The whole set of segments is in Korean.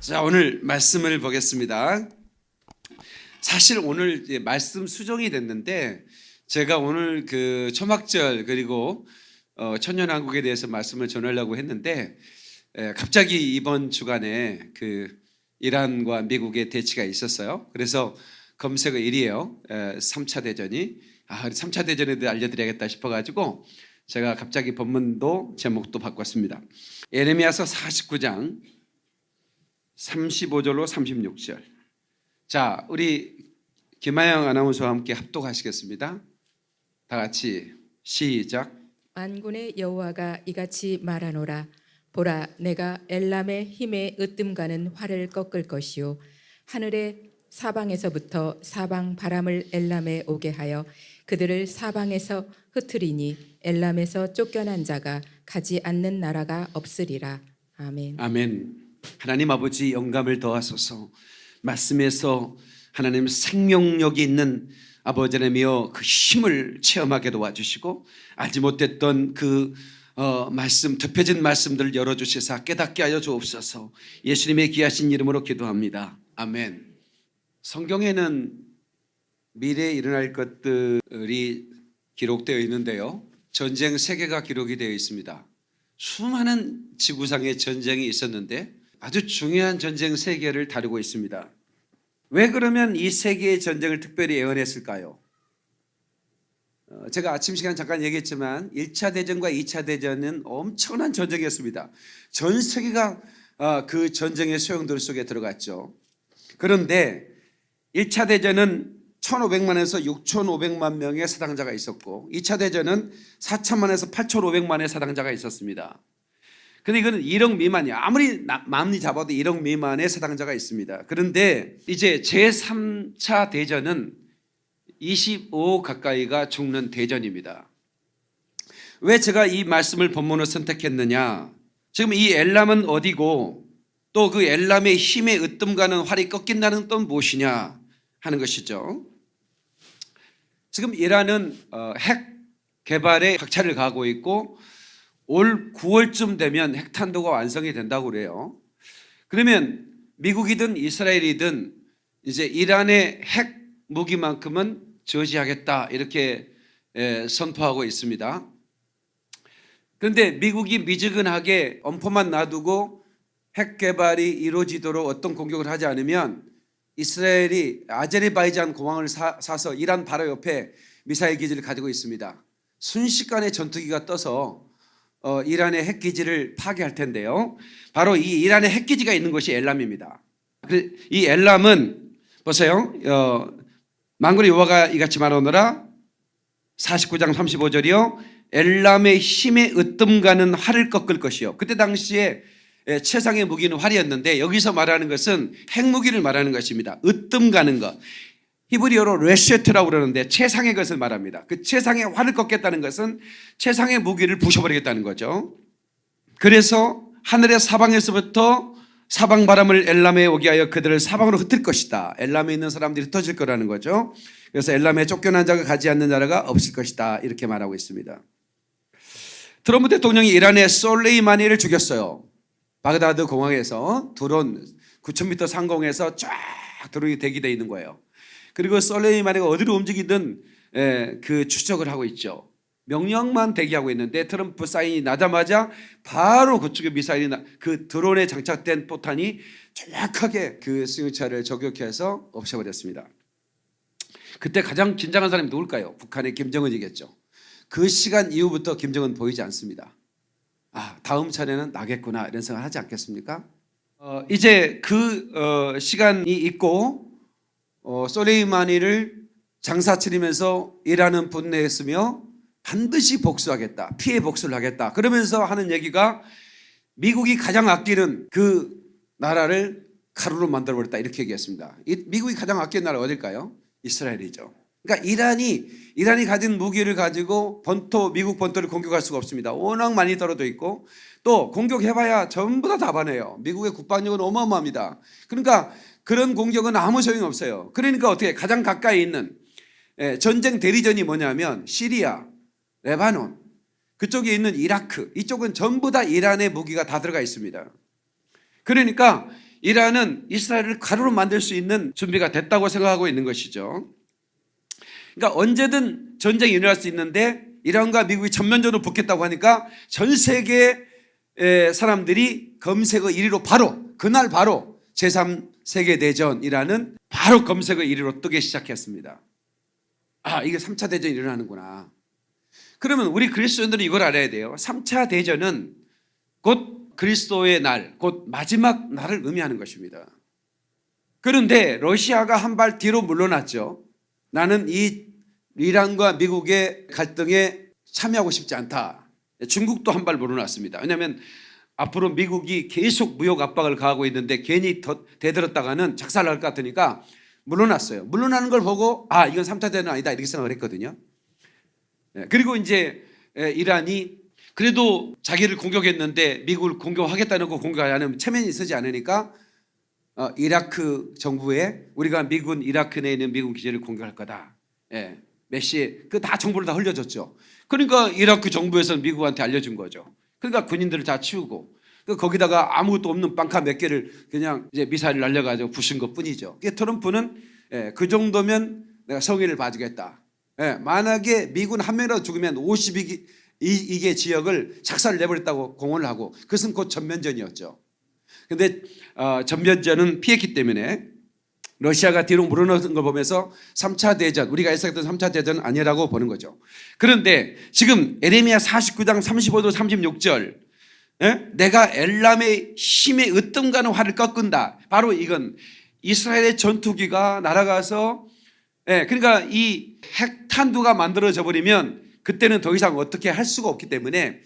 자, 오늘 말씀을 보겠습니다. 사실 오늘 이제 말씀 수정이 됐는데 제가 오늘 그 초막절 그리고 천년왕국에 대해서 말씀을 전하려고 했는데 갑자기 이번 주간에 그 이란과 미국의 대치가 있었어요. 그래서 검색어 1위에요. 3차 대전이 3차 대전에 대해 알려드려야겠다 싶어가지고 제가 갑자기 본문도 제목도 바꿨습니다. 예레미야서 49장 35절로 36절. 자, 우리 김하영 아나운서와 함께 합독하시겠습니다. 다 같이 시작. 만군의 여호와가 이같이 말하노라. 보라, 내가 엘람의 힘에 으뜸가는 활을 꺾을 것이요 하늘의 사방에서부터 사방 바람을 엘람에 오게 하여 그들을 사방에서 흩으리니 엘람에서 쫓겨난 자가 가지 않는 나라가 없으리라. 아멘. 아멘. 하나님 아버지 영감을 더하소서. 말씀에서 하나님 생명력이 있는 아버지 하나님이여 그 힘을 체험하게 도와주시고 알지 못했던 그 말씀, 덮여진 말씀들을 열어주시사 깨닫게 하여 주옵소서. 예수님의 귀하신 이름으로 기도합니다. 아멘. 성경에는 미래에 일어날 것들이 기록되어 있는데요, 전쟁 3개가 기록이 되어 있습니다. 수많은 지구상의 전쟁이 있었는데 아주 중요한 전쟁 3개를 다루고 있습니다. 왜 그러면 이 3개의 전쟁을 특별히 예언했을까요? 제가 아침 시간 잠깐 얘기했지만 1차 대전과 2차 대전은 엄청난 전쟁이었습니다. 전 세계가 그 전쟁의 소용돌이 속에 들어갔죠. 그런데 1차 대전은 1,500만에서 6,500만 명의 사상자가 있었고 2차 대전은 4천만에서 8,500만의 사상자가 있었습니다. 근데 이거는 1억 미만이야. 아무리 마음이 잡아도 1억 미만의 사상자가 있습니다. 그런데 이제 제3차 대전은 25억 가까이가 죽는 대전입니다. 왜 제가 이 말씀을 본문으로 선택했느냐? 지금 이 엘람은 어디고 또 그 엘람의 힘에 으뜸가는 활이 꺾인다는 건 무엇이냐 하는 것이죠. 지금 이란은 핵 개발에 박차를 가하고 있고 올 9월쯤 되면 핵탄두가 완성이 된다고 그래요. 그러면 미국이든 이스라엘이든 이제 이란의 핵 무기만큼은 저지하겠다 이렇게 선포하고 있습니다. 그런데 미국이 미지근하게 엄포만 놔두고 핵 개발이 이루어지도록 어떤 공격을 하지 않으면 이스라엘이 아제르바이잔 공항을 사서 이란 바로 옆에 미사일 기지를 가지고 있습니다. 순식간에 전투기가 떠서 이란의 핵기지를 파괴할 텐데요, 바로 이 이란의 핵기지가 있는 곳이 엘람입니다. 이 엘람은 보세요. 만군의 여호와가 이같이 말하노라. 49장 35절이요 엘람의 힘에 으뜸가는 활을 꺾을 것이요. 그때 당시에 최상의 무기는 활이었는데 여기서 말하는 것은 핵무기를 말하는 것입니다. 으뜸가는 것, 히브리어로 레쉐트라고 그러는데 최상의 것을 말합니다. 그 최상의 활을 꺾겠다는 것은 최상의 무기를 부셔버리겠다는 거죠. 그래서 하늘의 사방에서부터 사방 바람을 엘람에 오게 하여 그들을 사방으로 흩을 것이다. 엘람에 있는 사람들이 흩어질 거라는 거죠. 그래서 엘람에 쫓겨난 자가 가지 않는 나라가 없을 것이다 이렇게 말하고 있습니다. 트럼프 대통령이 이란의 솔레이마니를 죽였어요. 바그다드 공항에서 드론 9,000m 상공에서 쫙 드론이 대기되어 있는 거예요. 그리고 솔레이마니가 어디로 움직이든 그 추적을 하고 있죠. 명령만 대기하고 있는데 트럼프 사인이 나자마자 바로 그쪽에 미사일이 그 드론에 장착된 포탄이 정확하게 그 승용차를 저격해서 없애버렸습니다. 그때 가장 긴장한 사람이 누굴까요? 북한의 김정은이겠죠. 그 시간 이후부터 김정은 보이지 않습니다. 다음 차례는 나겠구나 이런 생각을 하지 않겠습니까? 이제 그 시간이 있고 솔레이마니를 장사 치르면서 이란은 분노했으며 반드시 복수하겠다, 피해 복수를 하겠다 그러면서 하는 얘기가 미국이 가장 아끼는 그 나라를 가루로 만들어버렸다 이렇게 얘기했습니다. 미국이 가장 아끼는 나라 어딜까요? 이스라엘이죠. 그러니까 이란이 가진 무기를 가지고 미국 본토를 공격할 수가 없습니다. 워낙 많이 떨어져 있고 또 공격해봐야 전부 다 답안해요. 미국의 국방력은 어마어마합니다. 그러니까 그런 공격은 아무 소용이 없어요. 그러니까 어떻게 가장 가까이 있는 전쟁 대리전이 뭐냐면 시리아, 레바논, 그쪽에 있는 이라크, 이쪽은 전부 다 이란의 무기가 다 들어가 있습니다. 그러니까 이란은 이스라엘을 가루로 만들 수 있는 준비가 됐다고 생각하고 있는 것이죠. 그러니까 언제든 전쟁이 일어날 수 있는데 이란과 미국이 전면전으로 붙겠다고 하니까 전 세계 사람들이 검색어 1위로 바로 그날 바로 제3세계대전이라는 바로 검색어 1위로 뜨기 시작했습니다. 아, 이게 3차 대전이 일어나는구나. 그러면 우리 그리스도인들은 이걸 알아야 돼요. 3차 대전은 곧 그리스도의 날, 곧 마지막 날을 의미하는 것입니다. 그런데 러시아가 한 발 뒤로 물러났죠. 나는 이 이란과 미국의 갈등에 참여하고 싶지 않다. 중국도 한 발 물러났습니다. 왜냐하면 앞으로 미국이 계속 무역 압박을 가하고 있는데 괜히 더 대들었다가는 작살날 것 같으니까 물러났어요. 물러나는 걸 보고 아, 이건 3차 대전은 아니다 이렇게 생각을 했거든요. 그리고 이제 이란이 그래도 자기를 공격했는데 미국을 공격하겠다는 거 공격 안 하면 체면이 서지 않으니까 이라크 정부에 우리가 미군 이라크 내에 있는 미군 기지를 공격할 거다. 메시 그 다 정보를 다 흘려줬죠. 그러니까 이라크 정부에서는 미국한테 알려준 거죠. 그러니까 군인들을 다 치우고 거기다가 아무것도 없는 빵카 몇 개를 그냥 이제 미사일 날려가지고 부순 것뿐이죠. 트럼프는 그 정도면 내가 성의를 봐주겠다. 만약에 미군 한 명이라도 죽으면 52개 지역을 작살을 내버렸다고 공언을 하고 그것은 곧 전면전이었죠. 그런데 전면전은 피했기 때문에 러시아가 뒤로 물러나는 걸 보면서 3차 대전, 우리가 예상했던 3차 대전은 아니라고 보는 거죠. 그런데 지금 에레미야 49장 35절 36절 내가 엘람의 힘에 으뜸가는 활을 꺾은다. 바로 이건 이스라엘의 전투기가 날아가서 그러니까 이 핵탄두가 만들어져 버리면 그때는 더 이상 어떻게 할 수가 없기 때문에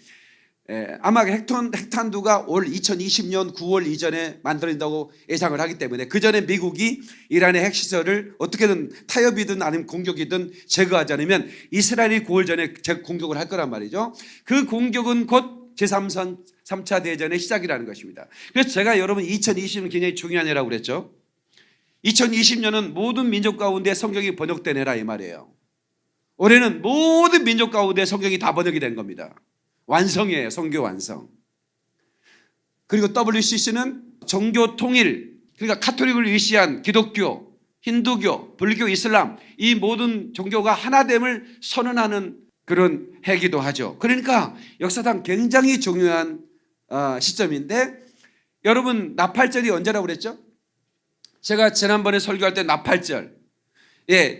아마 핵탄두가 올 2020년 9월 이전에 만들어진다고 예상을 하기 때문에 그 전에 미국이 이란의 핵시설을 어떻게든 타협이든 아니면 공격이든 제거하지 않으면 이스라엘이 9월 전에 공격을 할 거란 말이죠. 그 공격은 곧 제3차 대전의 시작이라는 것입니다. 그래서 제가 여러분 2020년 굉장히 중요한 해라고 그랬죠. 2020년은 모든 민족 가운데 성경이 번역된 해라 이 말이에요. 올해는 모든 민족 가운데 성경이 다 번역이 된 겁니다. 완성이에요. 성교 완성. 그리고 WCC는 종교 통일, 그러니까 카톨릭을 위시한 기독교, 힌두교, 불교, 이슬람 이 모든 종교가 하나됨을 선언하는 그런 해기도 하죠. 그러니까 역사상 굉장히 중요한 시점인데 여러분 나팔절이 언제라고 그랬죠? 제가 지난번에 설교할 때 나팔절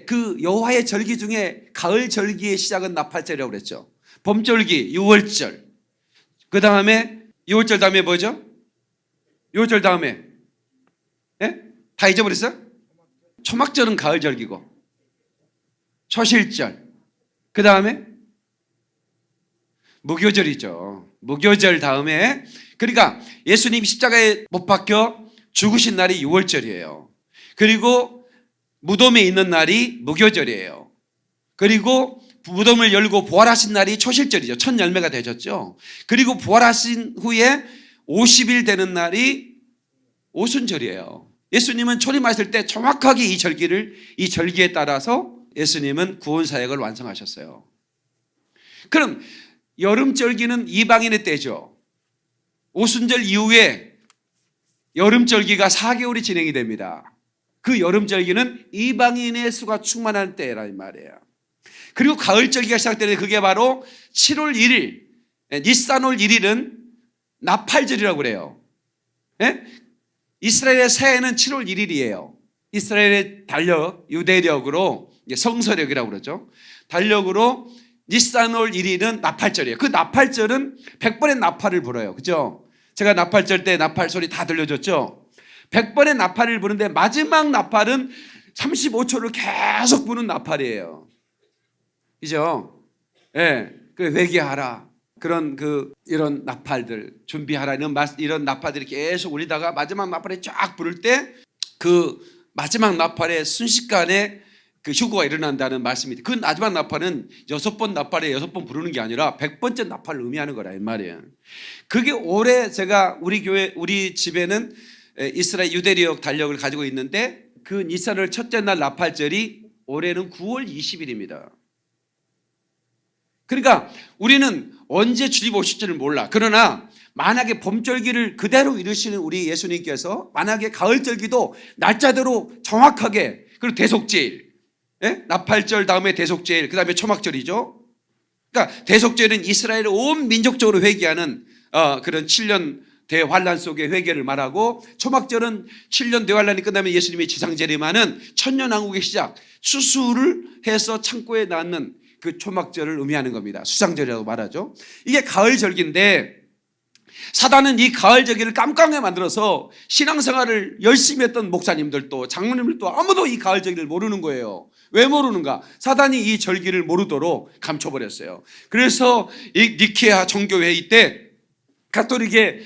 그 여호와의 절기 중에 가을 절기의 시작은 나팔절이라고 그랬죠. 봄절기 6월절 그 다음에 6월절 다음에 뭐죠? 6월절 다음에 다 잊어버렸어요? 초막절은 가을 절기고 초실절 그 다음에 무교절이죠. 무교절 다음에 그러니까 예수님 십자가에 못 박혀 죽으신 날이 6월절이에요. 그리고 무덤에 있는 날이 무교절이에요. 그리고 무덤을 열고 부활하신 날이 초실절이죠. 첫 열매가 되셨죠. 그리고 부활하신 후에 50일 되는 날이 오순절이에요. 예수님은 초림하실 때 정확하게 이 절기에 따라서 예수님은 구원 사역을 완성하셨어요. 그럼 여름절기는 이방인의 때죠. 오순절 이후에 여름절기가 4개월이 진행이 됩니다. 그 여름절기는 이방인의 수가 충만한 때라는 말이에요. 그리고 가을절기가 시작되는데 그게 바로 7월 1일 니산월 1일은 나팔절이라고 그래요. 이스라엘의 새해는 7월 1일이에요. 이스라엘의 달력, 유대력으로 성서력이라고 그러죠. 달력으로 니산월 1일은 나팔절이에요. 그 나팔절은 100번의 나팔을 불어요. 그죠? 제가 나팔절 때 나팔 소리 다 들려줬죠. 100번의 나팔을 부는데 마지막 나팔은 35초를 계속 부는 나팔이에요. 그죠? 그 회개하라. 이런 나팔들 준비하라. 이런 나팔들이 계속 울리다가 마지막 나팔에 쫙 부를 때 그 마지막 나팔에 순식간에 그 휴거가 일어난다는 말씀입니다. 그 마지막 나팔은 6번 나팔에 6번 부르는 게 아니라 100번째 나팔을 의미하는 거라 이 말이에요. 그게 올해 제가 우리 집에는 이스라엘 유대력 달력을 가지고 있는데 그 니산월 첫째 날 나팔절이 올해는 9월 20일입니다. 그러니까 우리는 언제 주님 오실지를 몰라. 그러나 만약에 봄절기를 그대로 이루시는 우리 예수님께서 만약에 가을절기도 날짜대로 정확하게, 그리고 대속제일, 예? 나팔절 다음에 대속제일, 그 다음에 초막절이죠. 그러니까 대속제일은 이스라엘을 온 민족적으로 회개하는 그런 7년 대환란 속의 회개를 말하고, 초막절은 7년 대환란이 끝나면 예수님이 지상재림하는 천년왕국의 시작, 추수를 해서 창고에 낳는 그 초막절을 의미하는 겁니다. 수상절이라고 말하죠. 이게 가을절기인데 사단은 이 가을절기를 깜깜하게 만들어서 신앙생활을 열심히 했던 목사님들도 장로님들도 아무도 이 가을절기를 모르는 거예요. 왜 모르는가? 사단이 이 절기를 모르도록 감춰버렸어요. 그래서 이 니케아 정교회의 때 가톨릭의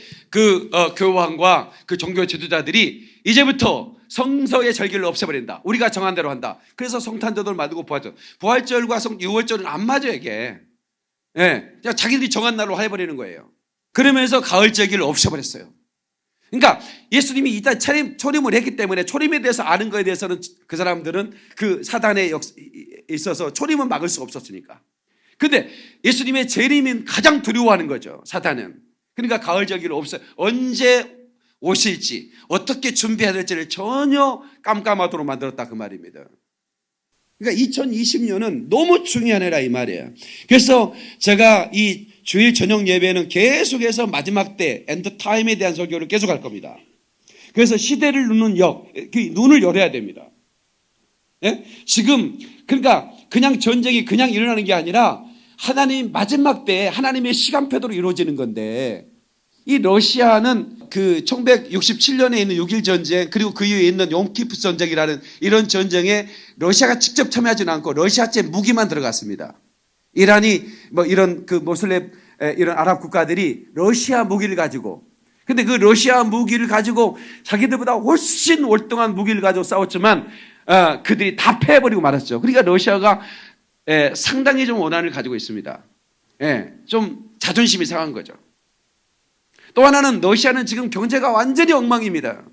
교황과 그 종교 지도자들이 이제부터 성서의 절기를 없애버린다. 우리가 정한 대로 한다. 그래서 성탄절을 만들고 부활절과 유월절은 안 맞아요, 이게. 예, 그냥 자기들이 정한 날로 해버리는 거예요. 그러면서 가을절기를 없애버렸어요. 그러니까 예수님이 일단 초림을 했기 때문에 초림에 대해서 아는 거에 대해서는 그 사람들은 그 사단에 있어서 초림은 막을 수가 없었으니까. 근데 예수님의 재림은 가장 두려워하는 거죠, 사단은. 그러니까 가을절기를 언제 오실지, 어떻게 준비해야 될지를 전혀 깜깜하도록 만들었다, 그 말입니다. 그러니까 2020년은 너무 중요한 해라, 이 말이에요. 그래서 제가 이 주일 저녁 예배는 계속해서 마지막 때 엔드타임에 대한 설교를 계속할 겁니다. 그래서 시대를 누는 눈을 열어야 됩니다. 예? 지금 그러니까 그냥 전쟁이 그냥 일어나는 게 아니라 하나님 마지막 때 하나님의 시간표대로 이루어지는 건데, 이 러시아는 그 1967년에 있는 6.1 전쟁, 그리고 그 이후에 있는 욤키프 전쟁이라는 이런 전쟁에 러시아가 직접 참여하지는 않고 러시아제 무기만 들어갔습니다. 이란이 뭐 이런 그 모슬렘 이런 아랍 국가들이 러시아 무기를 가지고, 근데 그 러시아 무기를 가지고 자기들보다 훨씬 월등한 무기를 가지고 싸웠지만 그들이 다 패해버리고 말았죠. 그러니까 러시아가 상당히 좀 원한을 가지고 있습니다. 좀 자존심이 상한 거죠. 또 하나는 러시아는 지금 경제가 완전히 엉망입니다.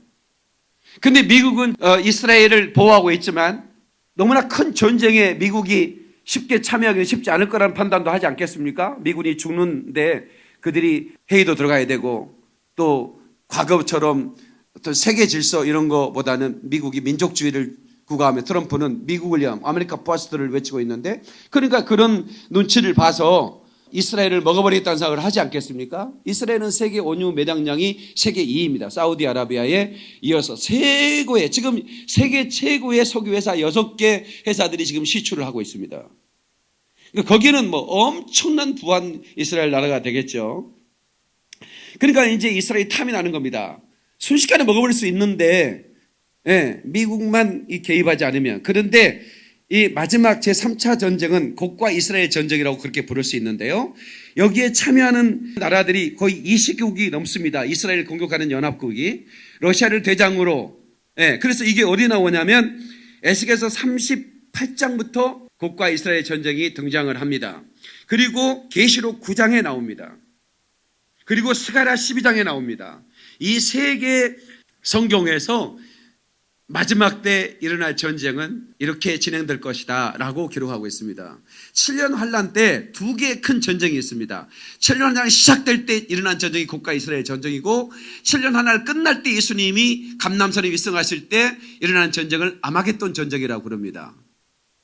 근데 미국은 이스라엘을 보호하고 있지만 너무나 큰 전쟁에 미국이 쉽게 참여하기는 쉽지 않을 거라는 판단도 하지 않겠습니까? 미군이 죽는데 그들이 회의도 들어가야 되고, 또 과거처럼 어떤 세계 질서 이런 거보다는 미국이 민족주의를 구가하며 트럼프는 미국을 위한 아메리카 퍼스트를 외치고 있는데, 그러니까 그런 눈치를 봐서 이스라엘을 먹어버리겠다는 생각을 하지 않겠습니까? 이스라엘은 세계 원유 매장량이 세계 2위입니다. 사우디아라비아에 이어서 지금 세계 최고의 석유회사 6개 회사들이 지금 시추를 하고 있습니다. 그러니까 거기는 뭐 엄청난 부한 이스라엘 나라가 되겠죠. 그러니까 이제 이스라엘이 탐이 나는 겁니다. 순식간에 먹어버릴 수 있는데, 미국만 개입하지 않으면. 그런데 이 마지막 제3차 전쟁은 곡과 이스라엘 전쟁이라고 그렇게 부를 수 있는데요. 여기에 참여하는 나라들이 거의 20개국이 넘습니다. 이스라엘을 공격하는 연합국이. 러시아를 대장으로. 그래서 이게 어디 나오냐면 에스겔서 38장부터 곡과 이스라엘 전쟁이 등장을 합니다. 그리고 계시록 9장에 나옵니다. 그리고 스가랴 12장에 나옵니다. 이 세 개 성경에서 마지막 때 일어날 전쟁은 이렇게 진행될 것이다 라고 기록하고 있습니다. 7년 환란 때 두 개의 큰 전쟁이 있습니다. 7년 환란이 시작될 때 일어난 전쟁이 곡과 이스라엘 전쟁이고, 7년 환란 끝날 때 예수님이 감람산에 위승하실 때 일어난 전쟁을 아마겟돈 전쟁이라고 부릅니다.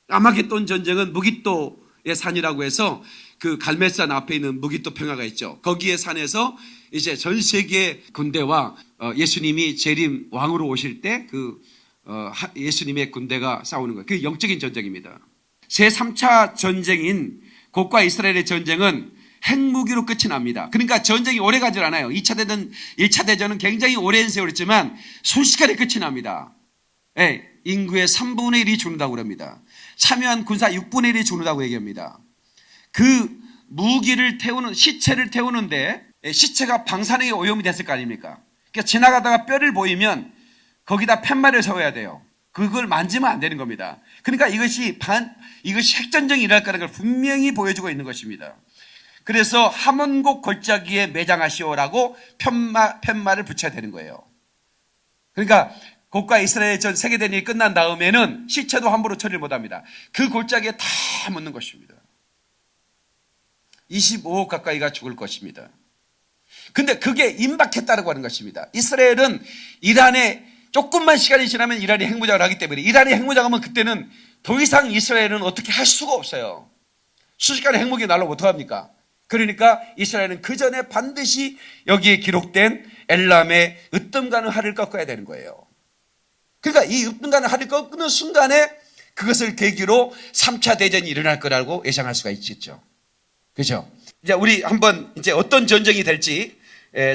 아마겟돈 전쟁은 무기또의 산이라고 해서 그 갈멜산 앞에 있는 무기또 평야가 있죠. 거기에 산에서 이제 전 세계 군대와 예수님이 재림 왕으로 오실 때 예수님의 군대가 싸우는 거예요. 그게 영적인 전쟁입니다. 제3차 전쟁인 곡과 이스라엘의 전쟁은 핵무기로 끝이 납니다. 그러니까 전쟁이 오래 가지 않아요. 2차 대전, 1차 대전은 굉장히 오랜 세월이지만 순식간에 끝이 납니다. 인구의 3분의 1이 죽는다고 그럽니다. 참여한 군사 6분의 1이 죽는다고 얘기합니다. 그 무기를 시체를 태우는데 시체가 방사능에 오염이 됐을 거 아닙니까? 그러니까 지나가다가 뼈를 보이면 거기다 팻말을 세워야 돼요. 그걸 만지면 안 되는 겁니다. 그러니까 이것이 핵전쟁이 일어날 거라는 걸 분명히 보여주고 있는 것입니다. 그래서 함원곡 골짜기에 매장하시오라고 팻말을 붙여야 되는 거예요. 그러니까 곡과 이스라엘 전 세계대전이 끝난 다음에는 시체도 함부로 처리를 못합니다. 그 골짜기에 다 묻는 것입니다. 25억 가까이가 죽을 것입니다. 근데 그게 임박했다고 하는 것입니다. 이스라엘은 이란에 조금만 시간이 지나면 이란이 핵무장을 하기 때문에 이란이 핵무장하면 그때는 더 이상 이스라엘은 어떻게 할 수가 없어요. 순식간에 핵무기 날라오면 어떡합니까? 그러니까 이스라엘은 그 전에 반드시 여기에 기록된 엘람의 으뜸가는 활을 꺾어야 되는 거예요. 그러니까 이 으뜸가는 활을 꺾는 순간에 그것을 계기로 3차 대전이 일어날 거라고 예상할 수가 있겠죠. 그렇죠? 이제 우리 한번 이제 어떤 전쟁이 될지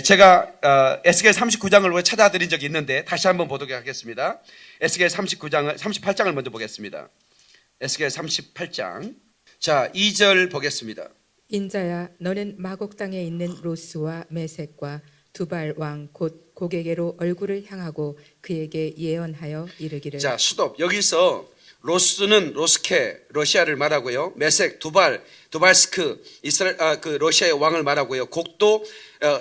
제가 에스겔 39장을 찾아드린 적이 있는데 다시 한번 보도록 하겠습니다. 에스겔 38장을 먼저 보겠습니다. 에스겔 38장. 자, 2절 보겠습니다. 인자야 너는 마곡 땅에 있는 로스와 메섹과 두발 왕 곧 고게게로 얼굴을 향하고 그에게 예언하여 이르기를. 자, 스톱. 여기서 로스는 로스케 러시아를 말하고요. 메섹 두발스크 이스라엘 그 러시아의 왕을 말하고요. 곡도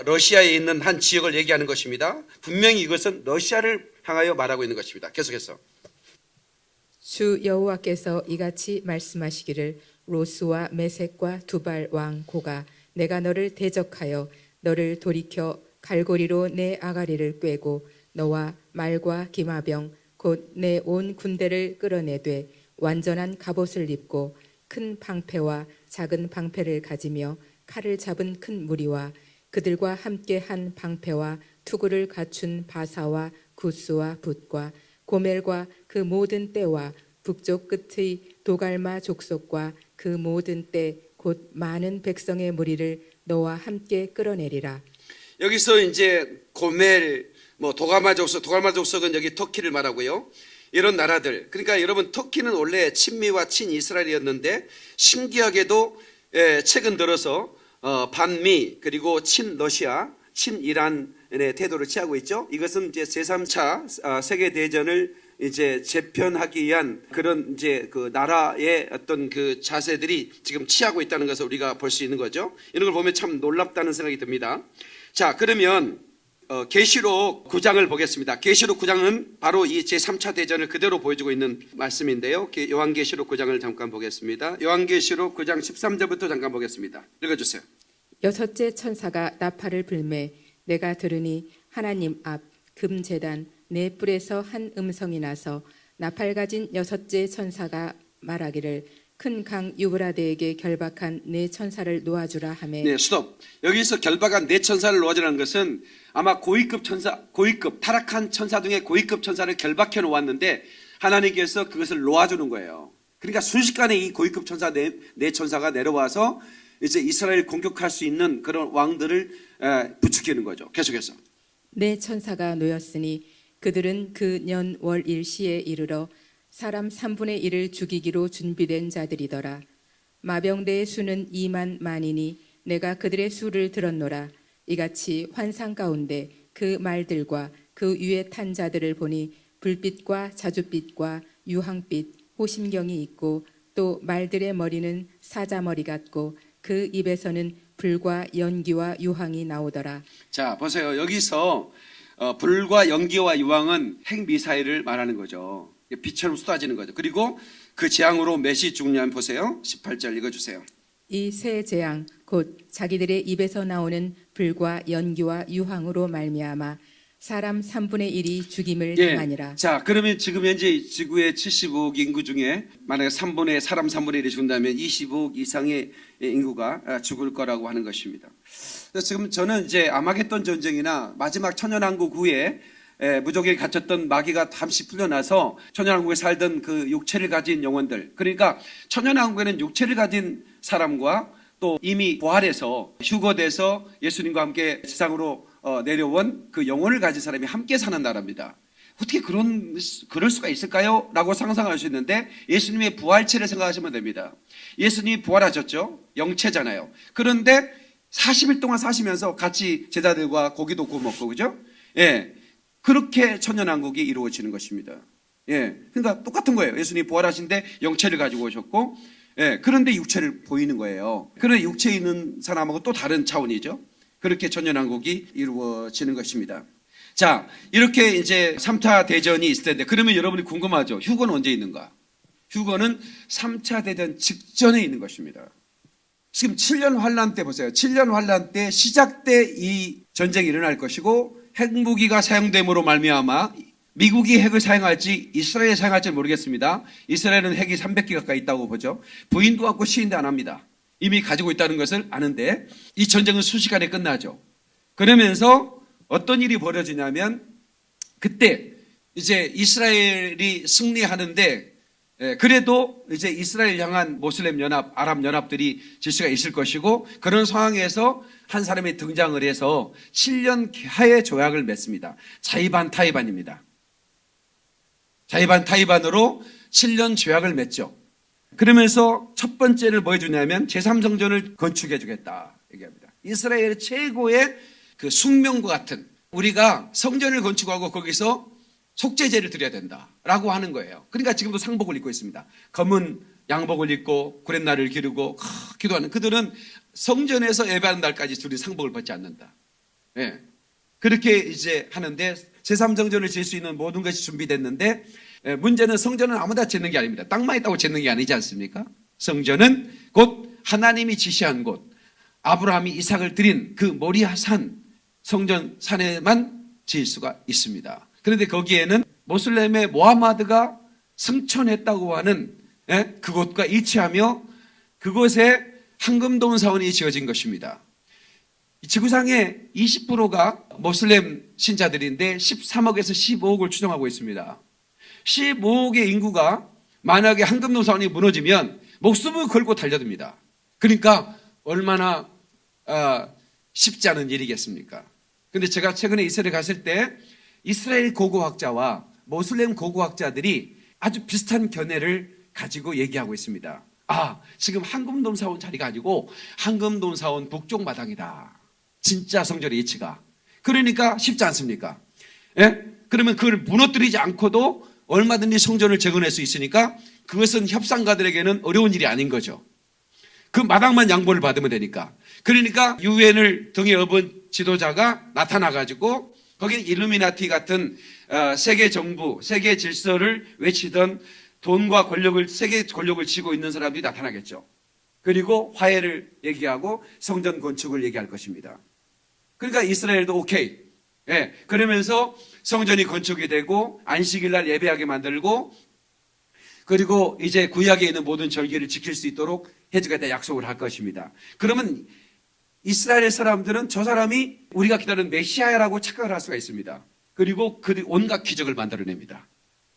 러시아에 있는 한 지역을 얘기하는 것입니다. 분명히 이것은 러시아를 향하여 말하고 있는 것입니다. 계속해서 주 여호와께서 이같이 말씀하시기를 로스와 메섹과 두발 왕 고가 내가 너를 대적하여 너를 돌이켜 갈고리로 내 아가리를 꿰고 너와 말과 기마병 곧 내 온 군대를 끌어내되 완전한 갑옷을 입고 큰 방패와 작은 방패를 가지며 칼을 잡은 큰 무리와 그들과 함께 한 방패와 투구를 갖춘 바사와 구스와 붓과 고멜과 그 모든 떼와 북쪽 끝의 도갈마 족속과 그 모든 떼 곧 많은 백성의 무리를 너와 함께 끌어내리라. 여기서 이제 고멜 도갈마 족속은 여기 터키를 말하고요. 이런 나라들. 그러니까 여러분 터키는 원래 친미와 친이스라엘이었는데 신기하게도 최근 들어서 반미 그리고 친러시아, 친이란의 태도를 취하고 있죠. 이것은 이제 제3차 세계 대전을 이제 재편하기 위한 그런 이제 그 나라의 어떤 그 자세들이 지금 취하고 있다는 것을 우리가 볼 수 있는 거죠. 이런 걸 보면 참 놀랍다는 생각이 듭니다. 자, 그러면 계시록 9장을 보겠습니다. 계시록 9장은 바로 이 제3차 대전을 그대로 보여주고 있는 말씀인데요. 요한계시록 9장을 잠깐 보겠습니다. 요한계시록 9장 13절부터 잠깐 보겠습니다. 읽어주세요. 여섯째 천사가 나팔을 불매 내가 들으니 하나님 앞 금제단 네 뿔에서 한 음성이 나서 나팔 가진 여섯째 천사가 말하기를 큰 강 유브라데에게 결박한 네 천사를 놓아주라 하매. 네, 스톱. 여기서 결박한 네 천사를 놓아주라는 것은 아마 고위급 타락한 천사 중에 고위급 천사를 결박해 놓았는데 하나님께서 그것을 놓아주는 거예요. 그러니까 순식간에 이 고위급 천사 네 천사가 내려와서 이제 이스라엘 공격할 수 있는 그런 왕들을 부추기는 거죠. 계속해서. 네 천사가 놓였으니 그들은 그 년 월 일시에 이르러 사람 3분의 1을 죽이기로 준비된 자들이더라. 마병대의 수는 2만 만이니 내가 그들의 수를 들었노라. 이같이 환상 가운데 그 말들과 그 위에 탄 자들을 보니 불빛과 자줏빛과 유황빛 호심경이 있고 또 말들의 머리는 사자머리 같고 그 입에서는 불과 연기와 유황이 나오더라. 자, 보세요. 여기서 불과 연기와 유황은 핵미사일을 말하는 거죠. 빛처럼 쏟아지는 거죠. 그리고 그 재앙으로 몇이 죽냐 보세요. 18절 읽어주세요. 이 세 재앙 곧 자기들의 입에서 나오는 불과 연기와 유황으로 말미암아 사람 3분의 1이 죽임을 당하니라. 자, 그러면 지금 현재 지구의 75억 인구 중에 만약에 사람 3분의 1이 죽는다면 25억 이상의 인구가 죽을 거라고 하는 것입니다. 그래서 지금 저는 이제 아마겟돈 전쟁이나 마지막 천연왕국 후에 무적에 갇혔던 마귀가 잠시 풀려나서 천연왕국에 살던 그 육체를 가진 영혼들, 그러니까 천연왕국에는 육체를 가진 사람과 또 이미 부활해서 휴거돼서 예수님과 함께 세상으로 내려온 그 영혼을 가진 사람이 함께 사는 나라입니다. 어떻게 그럴 수가 있을까요? 라고 상상할 수 있는데 예수님의 부활체를 생각하시면 됩니다. 예수님이 부활하셨죠? 영체잖아요. 그런데 40일 동안 사시면서 같이 제자들과 고기도 구워 먹고, 그죠? 예. 그렇게 천연왕국이 이루어지는 것입니다. 예. 그러니까 똑같은 거예요. 예수님이 부활하신데 영체를 가지고 오셨고, 예. 그런데 육체를 보이는 거예요. 그런데 육체에 있는 사람하고 또 다른 차원이죠. 그렇게 천연왕국이 이루어지는 것입니다. 자, 이렇게 이제 3차 대전이 있을 텐데, 그러면 여러분이 궁금하죠? 휴거는 언제 있는가? 휴거는 3차 대전 직전에 있는 것입니다. 지금 7년 환란 때 보세요. 7년 환란 때 시작 때 이 전쟁이 일어날 것이고 핵무기가 사용됨으로 말미암아 미국이 핵을 사용할지 이스라엘이 사용할지 모르겠습니다. 이스라엘은 핵이 300개 가까이 있다고 보죠. 부인도 않고 시인도 안 합니다. 이미 가지고 있다는 것을 아는데 이 전쟁은 순식간에 끝나죠. 그러면서 어떤 일이 벌어지냐면 그때 이제 이스라엘이 승리하는데 그래도 이제 이스라엘 향한 모슬렘 연합, 아랍 연합들이 질서가 있을 것이고 그런 상황에서 한 사람이 등장을 해서 7년 하에 조약을 맺습니다. 자이반 타이반입니다. 자이반 타이반으로 7년 조약을 맺죠. 그러면서 첫 번째를 뭐 해주냐면 제3성전을 건축해 주겠다 얘기합니다. 이스라엘 최고의 그 숙명과 같은 우리가 성전을 건축하고 거기서 속죄제를 드려야 된다라고 하는 거예요. 그러니까 지금도 상복을 입고 있습니다. 검은 양복을 입고 구렛나루를 기르고 기도하는 그들은 성전에서 예배하는 날까지 둘이 상복을 벗지 않는다. 예. 그렇게 이제 하는데 제3성전을 지을 수 있는 모든 것이 준비됐는데 문제는 성전은 아무나 짓는 게 아닙니다. 땅만 있다고 짓는 게 아니지 않습니까? 성전은 곧 하나님이 지시한 곳 아브라함이 이삭을 드린 그 모리아 산 성전 산에만 지을 수가 있습니다. 그런데 거기에는 모슬렘의 모하마드가 승천했다고 하는 그곳과 일치하며 그곳에 황금동 사원이 지어진 것입니다. 지구상의 20%가 모슬렘 신자들인데 13억에서 15억을 추정하고 있습니다. 15억의 인구가 만약에 황금동 사원이 무너지면 목숨을 걸고 달려듭니다. 그러니까 얼마나 쉽지 않은 일이겠습니까? 그런데 제가 최근에 이스라엘 갔을 때 이스라엘 고고학자와 모슬렘 고고학자들이 아주 비슷한 견해를 가지고 얘기하고 있습니다. 지금 황금돔 사원 자리가 아니고 황금돔 사원 북쪽 마당이다. 진짜 성전의 위치가. 그러니까 쉽지 않습니까? 예? 그러면 그걸 무너뜨리지 않고도 얼마든지 성전을 재건할 수 있으니까 그것은 협상가들에게는 어려운 일이 아닌 거죠. 그 마당만 양보를 받으면 되니까. 그러니까 유엔을 등에 업은 지도자가 나타나가지고 거기는 일루미나티 같은 세계 정부, 세계 질서를 외치던 돈과 권력을, 세계 권력을 쥐고 있는 사람들이 나타나겠죠. 그리고 화해를 얘기하고 성전 건축을 얘기할 것입니다. 그러니까 이스라엘도 오케이. 예, 그러면서 성전이 건축이 되고 안식일 날 예배하게 만들고 그리고 이제 구약에 있는 모든 절기를 지킬 수 있도록 해주겠다 약속을 할 것입니다. 그러면 이스라엘 사람들은 저 사람이 우리가 기다리는 메시아라고 착각을 할 수가 있습니다. 그리고 그 온갖 기적을 만들어냅니다.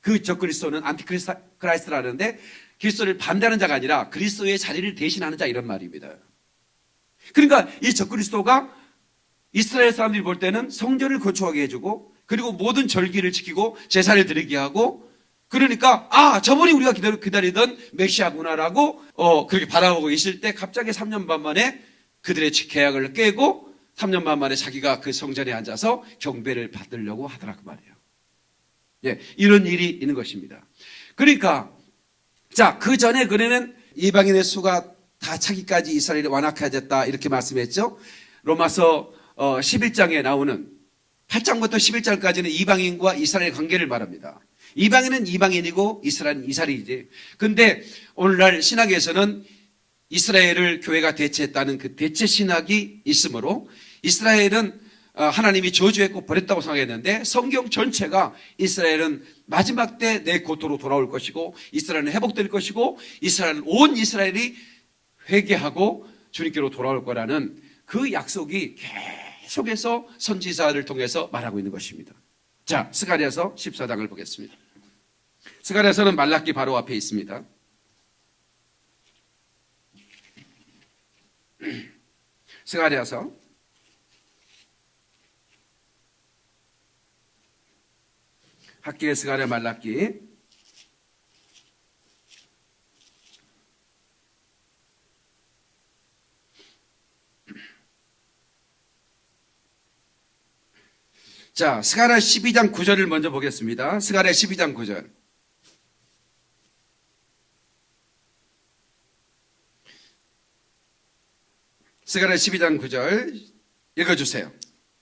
그 적그리스도는 안티크라이스트라는데 그리스도를 반대하는 자가 아니라 그리스도의 자리를 대신하는 자 이런 말입니다. 그러니까 이 적그리스도가 이스라엘 사람들이 볼 때는 성전을 건축하게 해주고 그리고 모든 절기를 지키고 제사를 드리게 하고 그러니까 저분이 우리가 기다리던 메시아구나라고 그렇게 바라보고 있을 때 갑자기 3년 반 만에 그들의 계약을 깨고 3년 반 만에 자기가 그 성전에 앉아서 경배를 받으려고 하더라 그 말이에요. 예, 이런 일이 있는 것입니다. 그러니까 그 전에 그러면 이방인의 수가 다 차기까지 이스라엘이 완악해졌다 이렇게 말씀했죠. 로마서 11장에 나오는 8장부터 11장까지는 이방인과 이스라엘 관계를 말합니다. 이방인은 이방인이고 이스라엘은 이스라엘이지. 근데 오늘날 신학에서는 이스라엘을 교회가 대체했다는 그 대체 신학이 있으므로 이스라엘은 하나님이 저주했고 버렸다고 생각했는데 성경 전체가 이스라엘은 마지막 때 내 고토로 돌아올 것이고 이스라엘은 회복될 것이고 온 이스라엘이 회개하고 주님께로 돌아올 거라는 그 약속이 계속해서 선지자를 통해서 말하고 있는 것입니다. 자, 스가랴서 14장을 보겠습니다. 스가랴서는 말라기 바로 앞에 있습니다. 스가랴서 학기의 스가랴 말라기 자, 스가랴 12장 9절을 먼저 보겠습니다. 스가랴 12장 9절. 스가랴 12장 9절 읽어주세요.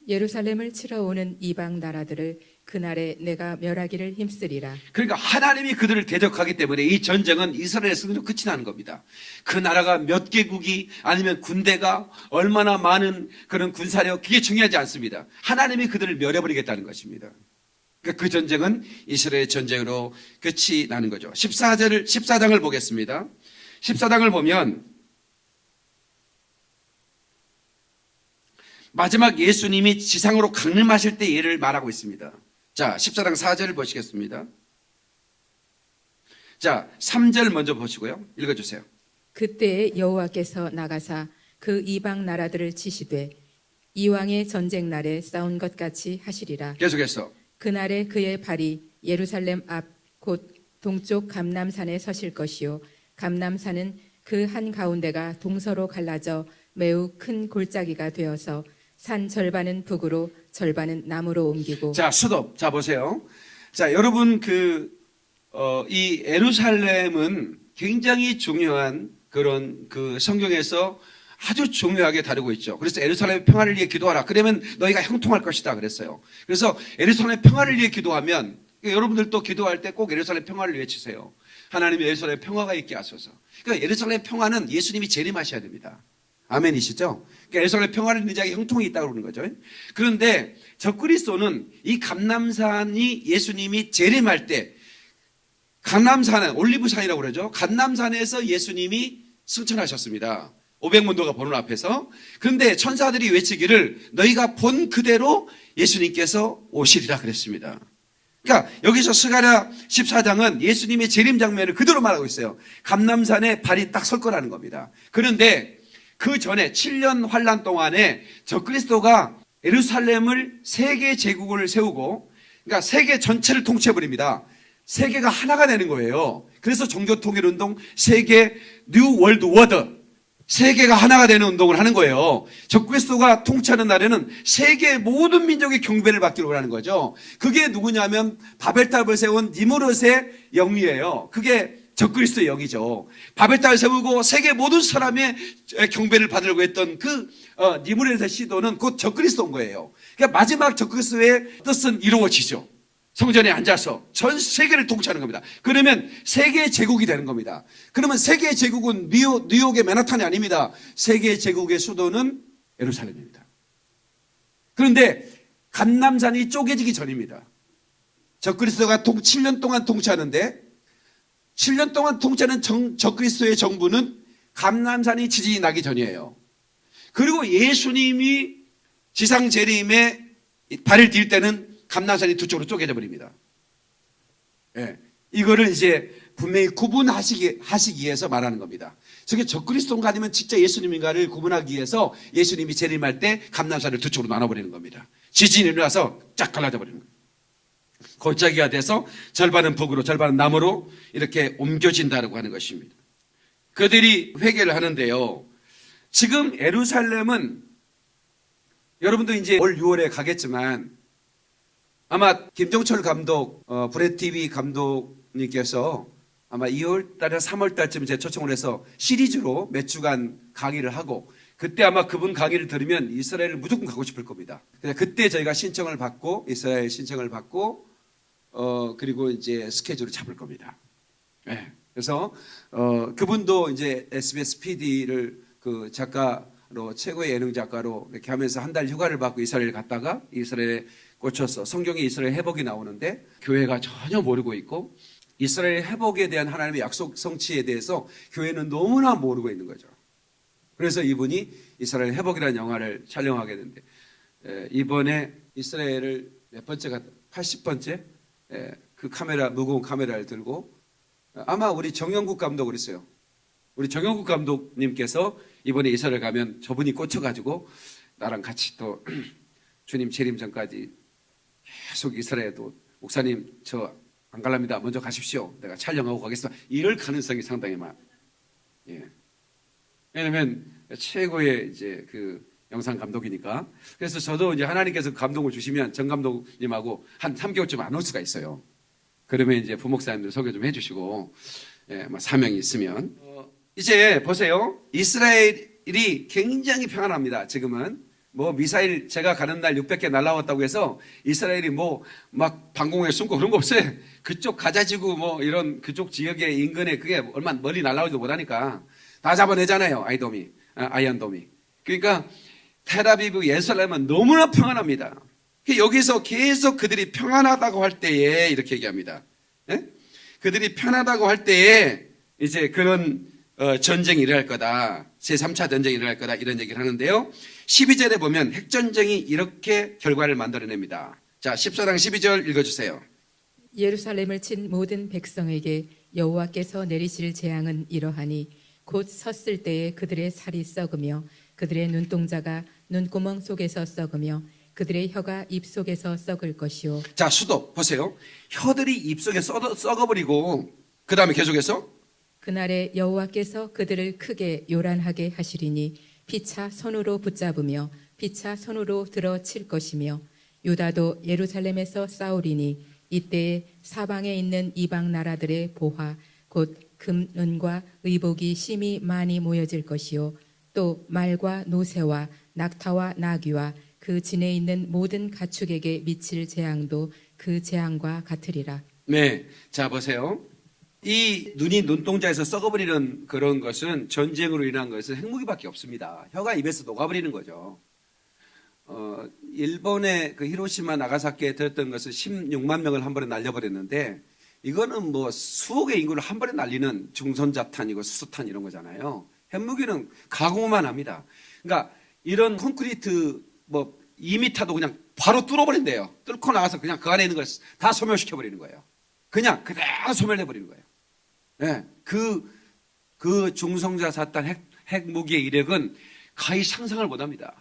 예루살렘을 치러 오는 이방 나라들을 그날에 내가 멸하기를 힘쓰리라. 그러니까 하나님이 그들을 대적하기 때문에 이 전쟁은 이스라엘의 승리로 끝이 나는 겁니다. 그 나라가 몇 개국이 아니면 군대가 얼마나 많은 그런 군사력, 그게 중요하지 않습니다. 하나님이 그들을 멸해버리겠다는 것입니다. 그러니까 그 전쟁은 이스라엘의 전쟁으로 끝이 나는 거죠. 14장을 보겠습니다. 14장을 보면 마지막 예수님이 지상으로 강림하실 때 예를 말하고 있습니다. 자, 14장 4절을 보시겠습니다. 자, 3절 먼저 보시고요. 읽어주세요. 그때에 여호와께서 나가사 그 이방 나라들을 치시되 이왕의 전쟁 날에 싸운 것 같이 하시리라. 계속해서. 그날에 그의 발이 예루살렘 앞 곧 동쪽 감람산에 서실 것이요 감람산은 그 한 가운데가 동서로 갈라져 매우 큰 골짜기가 되어서 산 절반은 북으로 절반은 남으로 옮기고. 자, 스톱. 자, 보세요. 자, 여러분 이 예루살렘은 굉장히 중요한 그런 그 성경에서 아주 중요하게 다루고 있죠. 그래서 예루살렘의 평화를 위해 기도하라. 그러면 너희가 형통할 것이다 그랬어요. 그래서 예루살렘의 평화를 위해 기도하면 여러분들도 기도할 때 꼭 예루살렘 평화를 외치세요. 하나님의 예루살렘 평화가 있게 하소서. 그러니까 예루살렘 평화는 예수님이 재림하셔야 됩니다. 아멘이시죠? 그러니까 예루살렘 평화를 의지하게 형통이 있다고 그러는 거죠. 그런데 적그리스도는 이 감람산이 예수님이 재림할 때 감람산은 올리브산이라고 그러죠. 감람산에서 예수님이 승천하셨습니다. 500문도가 보는 앞에서. 그런데 천사들이 외치기를 너희가 본 그대로 예수님께서 오시리라 그랬습니다. 그러니까 여기서 스가랴 14장은 예수님의 재림 장면을 그대로 말하고 있어요. 감람산에 발이 딱 설 거라는 겁니다. 그런데 그 전에 7년 환란 동안에 적그리스도가 예루살렘을 세계 제국을 세우고, 그러니까 세계 전체를 통치해버립니다. 세계가 하나가 되는 거예요. 그래서 종교통일운동, 세계 뉴 월드 워드, 세계가 하나가 되는 운동을 하는 거예요. 적그리스도가 통치하는 날에는 세계 모든 민족의 경배를 받기로 하는 거죠. 그게 누구냐면 바벨탑을 세운 니무롯의 영이에요. 그게 적그리스도의 영이죠. 바벨탑을 세우고 세계 모든 사람의 경배를 받으려고 했던 그 니무롯의 시도는 곧 적그리스도인 거예요. 그러니까 마지막 적그리스도의 뜻은 이루어지죠. 성전에 앉아서 전 세계를 통치하는 겁니다. 그러면 세계 제국이 되는 겁니다. 그러면 세계 제국은 뉴욕의 맨하탄이 아닙니다. 세계 제국의 수도는 예루살렘입니다. 그런데 감람산이 쪼개지기 전입니다. 적그리스도가 7년 동안 통치하는데 7년 동안 통치하는 적그리스도의 정부는 감람산이 지진이 나기 전이에요. 그리고 예수님이 지상 재림에 발을 딜 때는 감람산이 두 쪽으로 쪼개져 버립니다. 예, 이거를 이제 분명히 구분하시기 위해서 말하는 겁니다. 저게 적그리스도인가 아니면 진짜 예수님인가를 구분하기 위해서 예수님이 재림할 때 감람산을 두 쪽으로 나눠버리는 겁니다. 지진이 일어나서 쫙 갈라져 버리는 거예요. 골짜기가 돼서 절반은 북으로 절반은 남으로 이렇게 옮겨진다고 하는 것입니다. 그들이 회개를 하는데요. 지금 예루살렘은 여러분도 이제 올 6월에 가겠지만 아마 김종철 감독, 브레TV 감독님께서 아마 2월 달에 3월 달쯤 제 초청을 해서 시리즈로 몇 주간 강의를 하고 그때 아마 그분 강의를 들으면 이스라엘을 무조건 가고 싶을 겁니다. 그때 저희가 신청을 받고 이스라엘 신청을 받고 그리고 이제 스케줄을 잡을 겁니다. 네. 그래서 그분도 이제 SBS PD를 그 작가로 최고의 예능 작가로 이렇게 하면서 한 달 휴가를 받고 이스라엘 갔다가 이스라엘에 꽂혀서 성경에 이스라엘 회복이 나오는데 교회가 전혀 모르고 있고 이스라엘 회복에 대한 하나님의 약속 성취에 대해서 교회는 너무나 모르고 있는 거죠. 그래서 이분이 이스라엘 회복이라는 영화를 촬영하게 됐는데 이번에 이스라엘을 몇 번째 갔다 80번째 그 카메라 무거운 카메라를 들고 아마 우리 정영국 감독 그랬어요. 우리 정영국 감독님께서 이번에 이스라엘 가면 저분이 꽂혀가지고 나랑 같이 또 주님 재림 전까지 계속 이스라엘도 목사님 저 안 갈랍니다. 먼저 가십시오. 내가 촬영하고 가겠습니다. 이럴 가능성이 상당히 많아요. 예. 왜냐면 최고의 이제 그 영상 감독이니까. 그래서 저도 이제 하나님께서 감동을 주시면 정 감독님하고 한 3개월쯤 안 올 수가 있어요. 그러면 이제 부목사님들 소개 좀 해주시고 예, 사명이 있으면 이제 보세요. 이스라엘이 굉장히 평안합니다. 지금은 뭐 미사일 제가 가는 날 600개 날라왔다고 해서 이스라엘이 뭐 막 방공에 숨고 그런 거 없어요. 그쪽 가자지구 뭐 이런 그쪽 지역의 인근에 그게 얼마 멀리 날라오지도 못하니까 다 잡아내잖아요. 아이언돔이. 그러니까 텔아비브 예루살렘은 너무나 평안합니다. 여기서 계속 그들이 평안하다고 할 때에 이렇게 얘기합니다. 예? 그들이 편하다고 할 때에 이제 그런 전쟁이 일어날 거다. 제3차 전쟁이 일어날 거다. 이런 얘기를 하는데요. 12절에 보면 핵전쟁이 이렇게 결과를 만들어냅니다. 자, 14장 12절 읽어주세요. 예루살렘을 친 모든 백성에게 여호와께서 내리실 재앙은 이러하니 곧 섰을 때에 그들의 살이 썩으며 그들의 눈동자가 눈구멍 속에서 썩으며 그들의 혀가 입 속에서 썩을 것이요. 자, 수도 보세요. 혀들이 입속에 썩어버리고 그 다음에 계속해서 그날에 여호와께서 그들을 크게 요란하게 하시리니 피차 손으로 붙잡으며 피차 손으로 들어 칠 것이며 유다도 예루살렘에서 싸우리니 이때에 사방에 있는 이방 나라들의 보화 곧 금, 은과 의복이 심히 많이 모여질 것이요 또 말과 노새와 낙타와 나귀와 그 진에 있는 모든 가축에게 미칠 재앙도 그 재앙과 같으리라. 네, 자 보세요. 이 눈이 눈동자에서 썩어버리는 그런 것은 전쟁으로 인한 것은 핵무기밖에 없습니다. 혀가 입에서 녹아버리는 거죠. 일본의 그 히로시마 나가사키에 들었던 것은 16만 명을 한 번에 날려버렸는데 이거는 뭐 수억의 인구를 한 번에 날리는 중선자탄이고 수소탄 이런 거잖아요. 핵무기는 가공만 합니다. 그러니까 이런 콘크리트 뭐 2m도 그냥 바로 뚫어버린대요. 뚫고 나가서 그냥 그 안에 있는 걸 다 소멸시켜버리는 거예요. 그냥 그대로 소멸해버리는 거예요. 네, 그 중성자 사탄 핵무기의 이력은 거의 상상을 못합니다.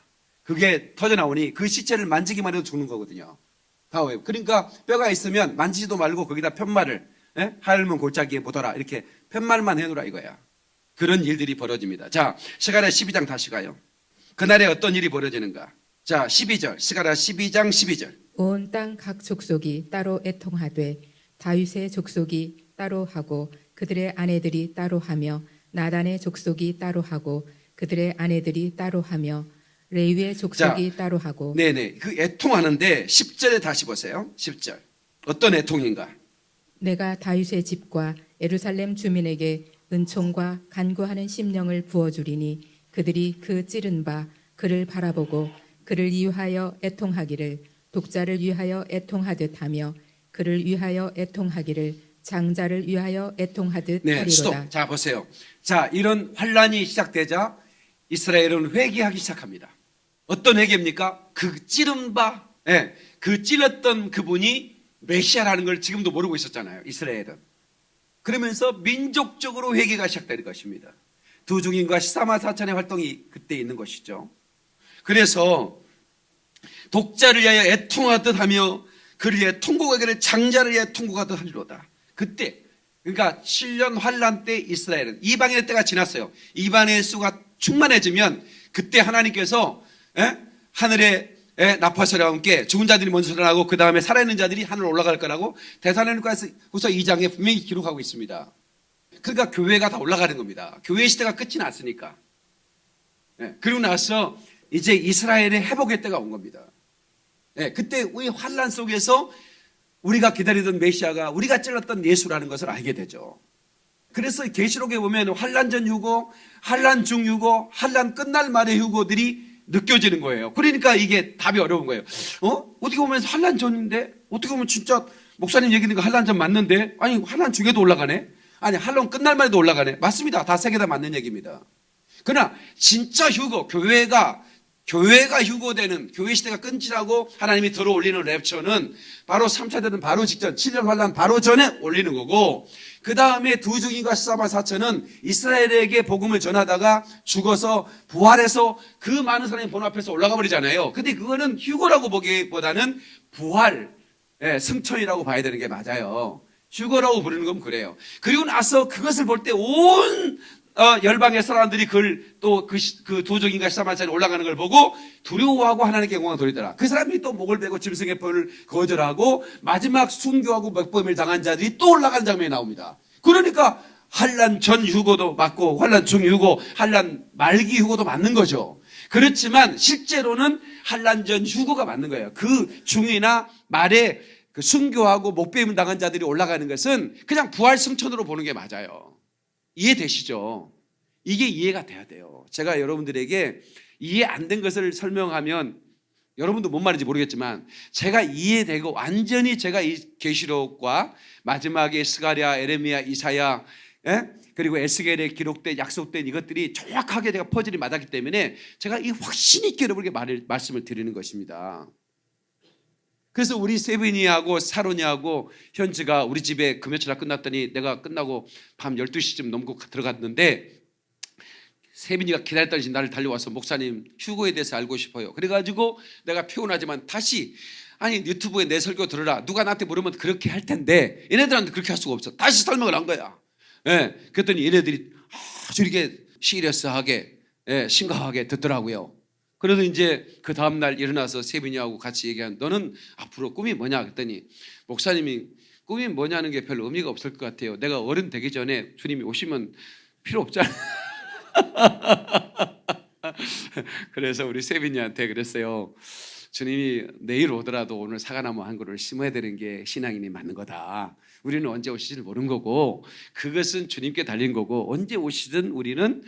그게 터져나오니 그 시체를 만지기만 해도 죽는 거거든요. 다 왜? 그러니까 뼈가 있으면 만지지도 말고 거기다 편말을 하얀문 골짜기에 묻어라 이렇게 편말만 해놓으라 이거야. 그런 일들이 벌어집니다. 자, 스가랴 12장 다시 가요. 그날에 어떤 일이 벌어지는가? 자, 12절 스가랴 12장 12절. 온 땅 각 족속이 따로 애통하되 다윗의 족속이 따로 하고 그들의 아내들이 따로 하며 나단의 족속이 따로 하고 그들의 아내들이 따로 하며 레위의 족속이 따로 하고. 네네. 그 애통하는데 10절에 다시 보세요. 10절. 어떤 애통인가? 내가 다윗의 집과 예루살렘 주민에게 은총과 간구하는 심령을 부어주리니 그들이 그 찌른 바 그를 바라보고 그를 위하여 애통하기를 독자를 위하여 애통하듯 하며 그를 위하여 애통하기를 장자를 위하여 애통하듯 네, 하리로다. 스톱. 자, 보세요. 자, 이런 환란이 시작되자 이스라엘은 회개하기 시작합니다. 어떤 회개입니까? 그 찌른 바, 그 찔렀던 그분이 메시아라는 걸 지금도 모르고 있었잖아요. 이스라엘은. 그러면서 민족적으로 회개가 시작될 것입니다. 두 중인과 14만 4천의 활동이 그때 있는 것이죠. 그래서 독자를 위하여 애통하듯 하며 그를 위해 통곡하기를 장자를 위해 통곡하듯 하리로다. 그때 그러니까 7년 환란 때 이스라엘은 이방인의 때가 지났어요. 이방인의 수가 충만해지면 그때 하나님께서 하늘에 나팔소리와 함께 죽은 자들이 먼저 살아나고 그 다음에 살아있는 자들이 하늘로 올라갈 거라고 데살로니가서 후서 2장에 분명히 기록하고 있습니다. 그러니까 교회가 다 올라가는 겁니다. 교회 시대가 끝이 났으니까. 그리고 나서 이제 이스라엘의 회복의 때가 온 겁니다. 그때 우리 환란 속에서 우리가 기다리던 메시아가 우리가 찔렀던 예수라는 것을 알게 되죠. 그래서 계시록에 보면 환란 전 휴고, 환란 중 휴고, 환란 끝날 말의 휴고들이 느껴지는 거예요. 그러니까 이게 답이 어려운 거예요. 어떻게 보면 환란 전인데 어떻게 보면 진짜 목사님 얘기니까 환란 전 맞는데 아니 환란 중에도 올라가네. 아니 환란 끝날 말에도 올라가네. 맞습니다. 다 세 개 다 맞는 얘기입니다. 그러나 진짜 휴고, 교회가 휴고되는 교회 시대가 끊지라고 하나님이 들어올리는 랩처는 바로 3차 대전 바로 직전 7년 환란 바로 전에 올리는 거고 그 다음에 두 중인과 14만 4천은 이스라엘에게 복음을 전하다가 죽어서 부활해서 그 많은 사람이 본 앞에서 올라가 버리잖아요. 근데 그거는 휴고라고 보기보다는 부활, 승천이라고 봐야 되는 게 맞아요. 휴거라고 부르는 건 그래요. 그리고 나서 그것을 볼 때 온 열방의 사람들이 또 그 도적인가 14만짜리 올라가는 걸 보고 두려워하고 하나님께 영광을 돌리더라. 그 사람이 또 목을 베고 짐승의 뼈를 거절하고 마지막 순교하고 맥범을 당한 자들이 또 올라가는 장면이 나옵니다. 그러니까 환란 전 휴고도 맞고 환란 중 휴고, 환란 말기 휴고도 맞는 거죠. 그렇지만 실제로는 한란전 휴거가 맞는 거예요. 그 중이나 말에 그 순교하고 목배임 당한 자들이 올라가는 것은 그냥 부활 승천으로 보는 게 맞아요. 이해되시죠? 이게 이해가 돼야 돼요. 제가 여러분들에게 이해 안 된 것을 설명하면 여러분도 뭔 말인지 모르겠지만 제가 이해되고 완전히 제가 이 계시록과 마지막에 스가랴, 에레미야, 이사야, 그리고 에스겔에 기록된 약속된 이것들이 정확하게 제가 퍼즐이 맞았기 때문에 제가 이 확신 있게 여러분에게 말씀을 드리는 것입니다. 그래서 우리 세빈이하고 사론이하고 현지가 우리 집에 금요일 날 끝났더니 내가 끝나고 밤 12시쯤 넘고 들어갔는데 세빈이가 기다렸더니 나를 달려와서 목사님 휴거에 대해서 알고 싶어요. 그래가지고 내가 피곤하지만 다시 아니 유튜브에 내 설교 들으라. 누가 나한테 물으면 그렇게 할 텐데 얘네들한테 그렇게 할 수가 없어. 다시 설명을 한 거야. 그랬더니 얘네들이 아주 이렇게 시리어스하게 심각하게 듣더라고요. 그래서 이제 그 다음날 일어나서 세빈이하고 같이 얘기한 너는 앞으로 꿈이 뭐냐 그랬더니 목사님이 꿈이 뭐냐는 게 별 의미가 없을 것 같아요. 내가 어른 되기 전에 주님이 오시면 필요 없잖아. 그래서 우리 세빈이한테 그랬어요. 주님이 내일 오더라도 오늘 사과나무 한 그루를 심어야 되는 게 신앙인이 맞는 거다. 우리는 언제 오실지 모르는 거고 그것은 주님께 달린 거고 언제 오시든 우리는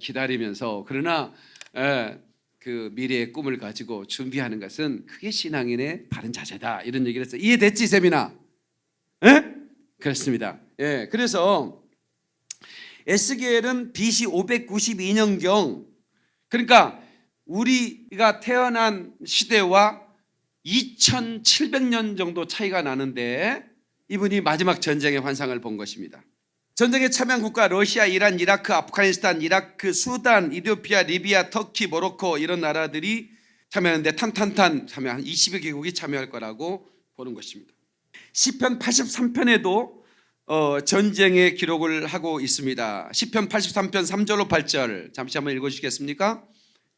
기다리면서 그러나 그 미래의 꿈을 가지고 준비하는 것은 그게 신앙인의 바른 자세다. 이런 얘기를 했어요. 이해됐지 세빈아? 그렇습니다. 그래서 에스겔은 BC 592년경 그러니까 우리가 태어난 시대와 2700년 정도 차이가 나는데 이분이 마지막 전쟁의 환상을 본 것입니다. 전쟁에 참여한 국가 러시아, 이란, 이라크, 아프가니스탄, 이라크, 수단, 이디오피아, 리비아, 터키, 모로코 이런 나라들이 참여하는데 탄탄탄 참여 한 20여 개국이 참여할 거라고 보는 것입니다. 시편 83편에도 전쟁의 기록을 하고 있습니다. 시편 83편 3절로 8절 잠시 한번 읽어주시겠습니까?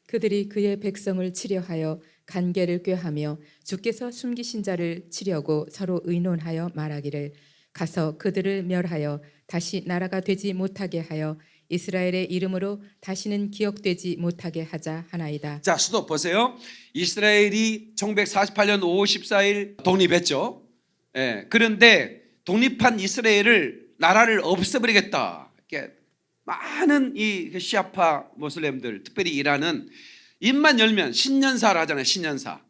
그들이 그의 백성을 치려하여 간계를 꾀하며 주께서 숨기신 자를 치려고 서로 의논하여 말하기를 가서 그들을 멸하여 다시 나라가 되지 못하게 하여 이스라엘의 이름으로 다시는 기억되지 못하게 하자 하나이다. 자, 수도 보세요. 이스라엘이 1948년 5월 14일 독립했죠. 그런데 독립한 이스라엘을 나라를 없애버리겠다. 이렇게 많은 이 시아파 모슬렘들, 특별히 이란은 입만 열면 신년사를 하잖아요. 신년사.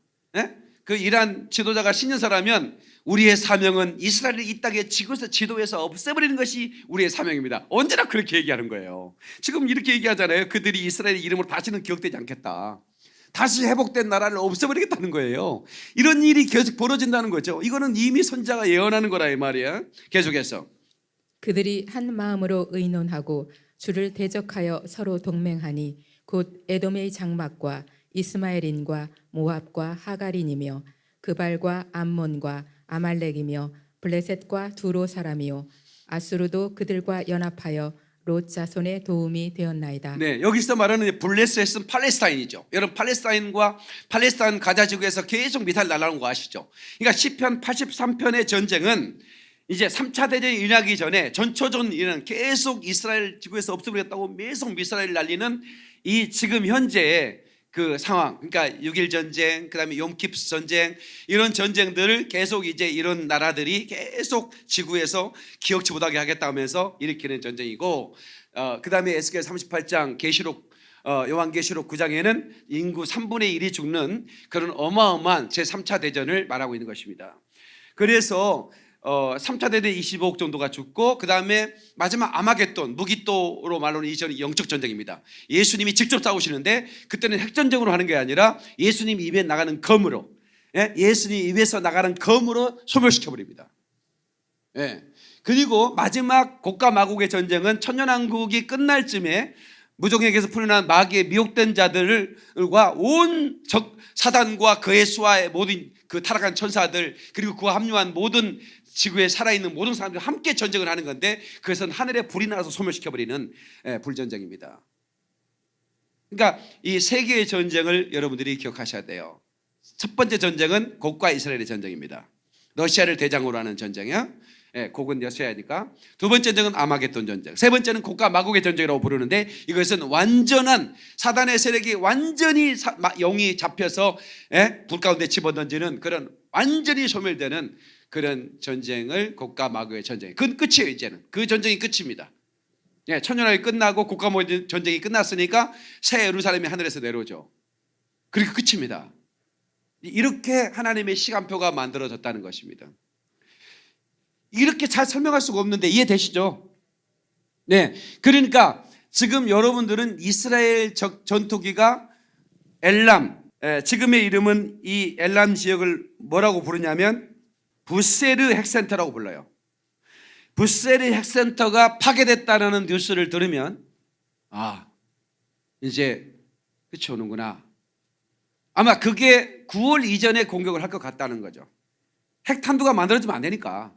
그 이란 지도자가 신년사라면 우리의 사명은 이스라엘을 이 땅에 지도에서 없애버리는 것이 우리의 사명입니다. 언제나 그렇게 얘기하는 거예요. 지금 이렇게 얘기하잖아요. 그들이 이스라엘 이름으로 다시는 기억되지 않겠다. 다시 회복된 나라를 없애버리겠다는 거예요. 이런 일이 계속 벌어진다는 거죠. 이거는 이미 선지자가 예언하는 거라 이 말이야. 계속해서 그들이 한 마음으로 의논하고 주를 대적하여 서로 동맹하니 곧 에돔의 장막과 이스마엘인과 모압과 하갈인이며 그발과 암몬과 아말렉이며 블레셋과 두로 사람이요 아수르도 그들과 연합하여 롯 자손의 도움이 되었나이다. 네, 여기서 말하는 블레셋은 팔레스타인이죠. 여러분 팔레스타인과 팔레스타인 가자 지구에서 계속 미사일 날아오는 거 아시죠? 그러니까 시편 83편의 전쟁은 이제 3차 대전이 일어나기 전에 전초전이는 계속 이스라엘 지구에서 없애버렸다고 계속 미사일 날리는 이 지금 현재의 그 상황, 그러니까 6.1 전쟁, 그다음에 용키프 전쟁 이런 전쟁들을 계속 이제 이런 나라들이 계속 지구에서 기억치 못하게 하겠다 하면서 일으키는 전쟁이고, 그다음에 에스겔 38장 계시록 요한계시록 9장에는 인구 3분의 1이 죽는 그런 어마어마한 제3차 대전을 말하고 있는 것입니다. 그래서 3차 대전 25억 정도가 죽고 그 다음에 마지막 아마겟돈 무기또로 말로는 이전이 영적 전쟁입니다. 예수님이 직접 싸우시는데 그때는 핵전쟁으로 하는 게 아니라 예수님 입에 나가는 검으로, 예수님 입에서 나가는 검으로 소멸시켜버립니다. 그리고 마지막 고가 마국의 전쟁은 천년왕국이 끝날 쯤에 무종에게서 풀어난 마귀의 미혹된 자들과 온 사단과 그의 수하의 모든 그 타락한 천사들 그리고 그와 합류한 모든 지구에 살아있는 모든 사람들이 함께 전쟁을 하는 건데 그것은 하늘에 불이 나서 소멸시켜버리는 불전쟁입니다. 그러니까 이 세 개의 전쟁을 여러분들이 기억하셔야 돼요. 첫 번째 전쟁은 곡과 이스라엘의 전쟁입니다. 러시아를 대장으로 하는 전쟁이야. 곡은 여셔야니까. 두 번째 전쟁은 아마겟돈 전쟁. 세 번째는 곡과 마곡의 전쟁이라고 부르는데 이것은 완전한 사단의 세력이 완전히 영이 잡혀서 불 가운데 집어던지는 그런 완전히 소멸되는 그런 전쟁을 곡과 마곡의 전쟁. 그건 끝이에요. 이제는 그 전쟁이 끝입니다. 천년왕이 끝나고 곡과 마곡의 전쟁이 끝났으니까 새 예루살렘이 하늘에서 내려오죠. 그리고 끝입니다. 이렇게 하나님의 시간표가 만들어졌다는 것입니다. 이렇게 잘 설명할 수가 없는데 이해되시죠? 네, 그러니까 지금 여러분들은 이스라엘 전투기가 엘람, 지금의 이름은 이 엘람 지역을 뭐라고 부르냐면 부세르 핵센터라고 불러요. 부세르 핵센터가 파괴됐다는 뉴스를 들으면 이제 끝이 오는구나. 아마 그게 9월 이전에 공격을 할 것 같다는 거죠. 핵탄두가 만들어지면 안 되니까.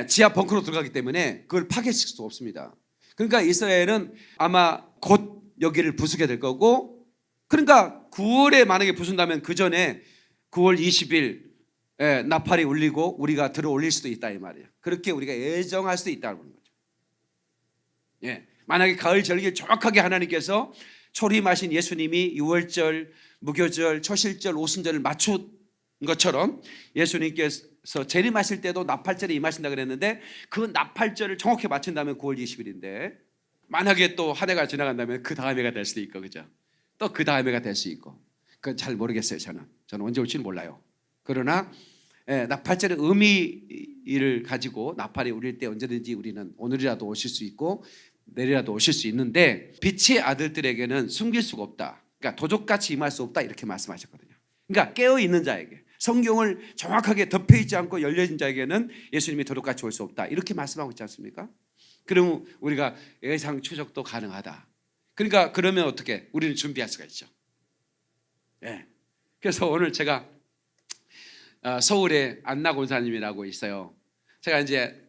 지하 벙커로 들어가기 때문에 그걸 파괴시킬 수 없습니다. 그러니까 이스라엘은 아마 곧 여기를 부수게 될 거고, 그러니까 9월에 만약에 부순다면 그 전에 9월 20일 나팔이 울리고 우리가 들어 올릴 수도 있다 이 말이에요. 그렇게 우리가 예정할 수도 있다는 거죠. 만약에 가을 절기를 정확하게 하나님께서 초림하신 예수님이 6월절, 무교절, 초실절, 오순절을 맞춘 것처럼 예수님께서 재림하실 때도 나팔절에 임하신다 그랬는데 그 나팔절을 정확히 맞춘다면 9월 20일인데 만약에 또 한 해가 지나간다면 그 다음 해가 될 수도 있고, 그죠? 또 그 다음 해가 될 수 있고, 그건 잘 모르겠어요. 저는 언제 올지는 몰라요. 그러나 나팔절의 의미를 가지고 나팔이 울릴 때 언제든지 우리는 오늘이라도 오실 수 있고 내일이라도 오실 수 있는데 빛의 아들들에게는 숨길 수가 없다. 그러니까 도적같이 임할 수 없다 이렇게 말씀하셨거든요. 그러니까 깨어있는 자에게, 성경을 정확하게 덮여있지 않고 열려진 자에게는 예수님이 도적같이 올 수 없다 이렇게 말씀하고 있지 않습니까? 그러면 우리가 예상 추적도 가능하다. 그러니까 그러면 어떻게? 우리는 준비할 수가 있죠. 그래서 오늘 제가 서울에 안나 권사님이라고 있어요. 제가 이제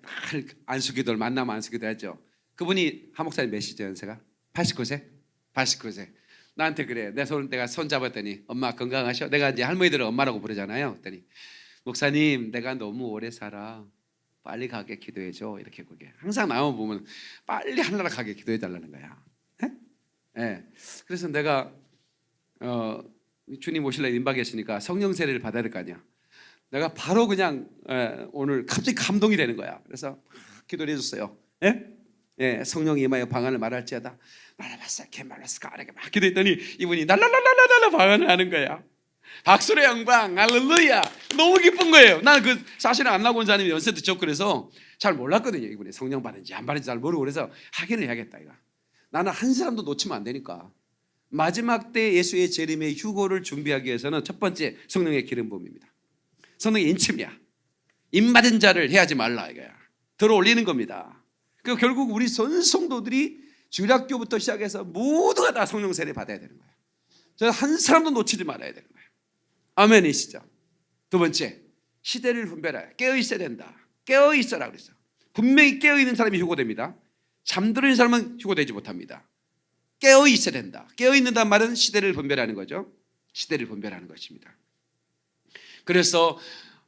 안수기도를 만나면 안수기도 했죠. 그분이 한 목사님 몇이죠 연세가? 89세? 89세. 나한테 그래. 내가 손 잡았더니 엄마 건강하셔? 내가 이제 할머니들은 엄마라고 부르잖아요. 그랬더니 목사님 내가 너무 오래 살아. 빨리 가게 기도해줘. 이렇게 그게 항상 나만 보면 빨리 하늘나라 가게 기도해 달라는 거야. 그래서 내가 주님 오실래 임박했으니까 성령 세례를 받아야 될 거 아니야. 내가 바로 그냥 오늘 갑자기 감동이 되는 거야. 그래서 기도를 해줬어요. 성령이 임하여 방언을 말할지어다. 말라바사 개말라스가 아래게 막 기도했더니 이분이 날라라라라라 방언을 하는 거야. 박수의 영광 할렐루야. 너무 기쁜 거예요. 나는 그 사실은 안나 권사님이 연세도 적고 그래서 잘 몰랐거든요. 이분이 성령 받은지 안 받은지 잘 모르고 그래서 확인을 해야겠다 이거. 나는 한 사람도 놓치면 안 되니까. 마지막 때 예수의 재림의 휴고를 준비하기 위해서는 첫 번째 성령의 기름 부음입니다. 성령의 인침이야. 임받은 자를 해하지 말라 이거야. 들어 올리는 겁니다. 그 결국 우리 성도들이 주일학교부터 시작해서 모두가 다 성령 세례 받아야 되는 거예요. 저 한 사람도 놓치지 말아야 되는 거예요. 아멘이시죠? 두 번째, 시대를 분별하여 깨어 있어야 된다. 깨어 있어라 그랬어. 분명히 깨어 있는 사람이 휴고됩니다. 잠들어 있는 사람은 휴고되지 못합니다. 깨어 있어야 된다. 깨어 있는단 말은 시대를 분별하는 거죠. 시대를 분별하는 것입니다. 그래서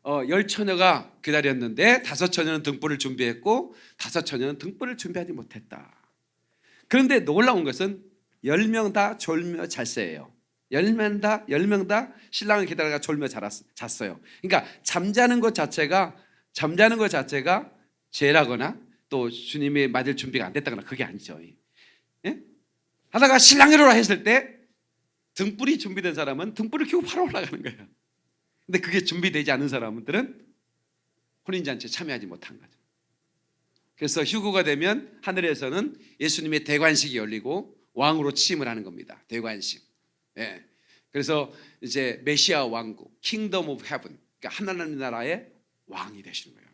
10처녀가 기다렸는데 5처녀는 등불을 준비했고 5처녀는 등불을 준비하지 못했다. 그런데 놀라운 것은 10명 다 졸며 잤어요. 10명 다 신랑을 기다려가 졸며 잤어요. 그러니까 잠자는 것 자체가 죄라거나 또 주님의 맞을 준비가 안 됐다거나 그게 아니죠. 하다가 신랑이 오라 했을 때 등불이 준비된 사람은 등불을 켜고 바로 올라가는 거예요. 근데 그게 준비되지 않은 사람들은 혼인잔치에 참여하지 못한 거죠. 그래서 휴거가 되면 하늘에서는 예수님의 대관식이 열리고 왕으로 취임을 하는 겁니다. 대관식. 그래서 이제 메시아 왕국, Kingdom of Heaven, 그러니까 하나님 나라의 왕이 되시는 거예요.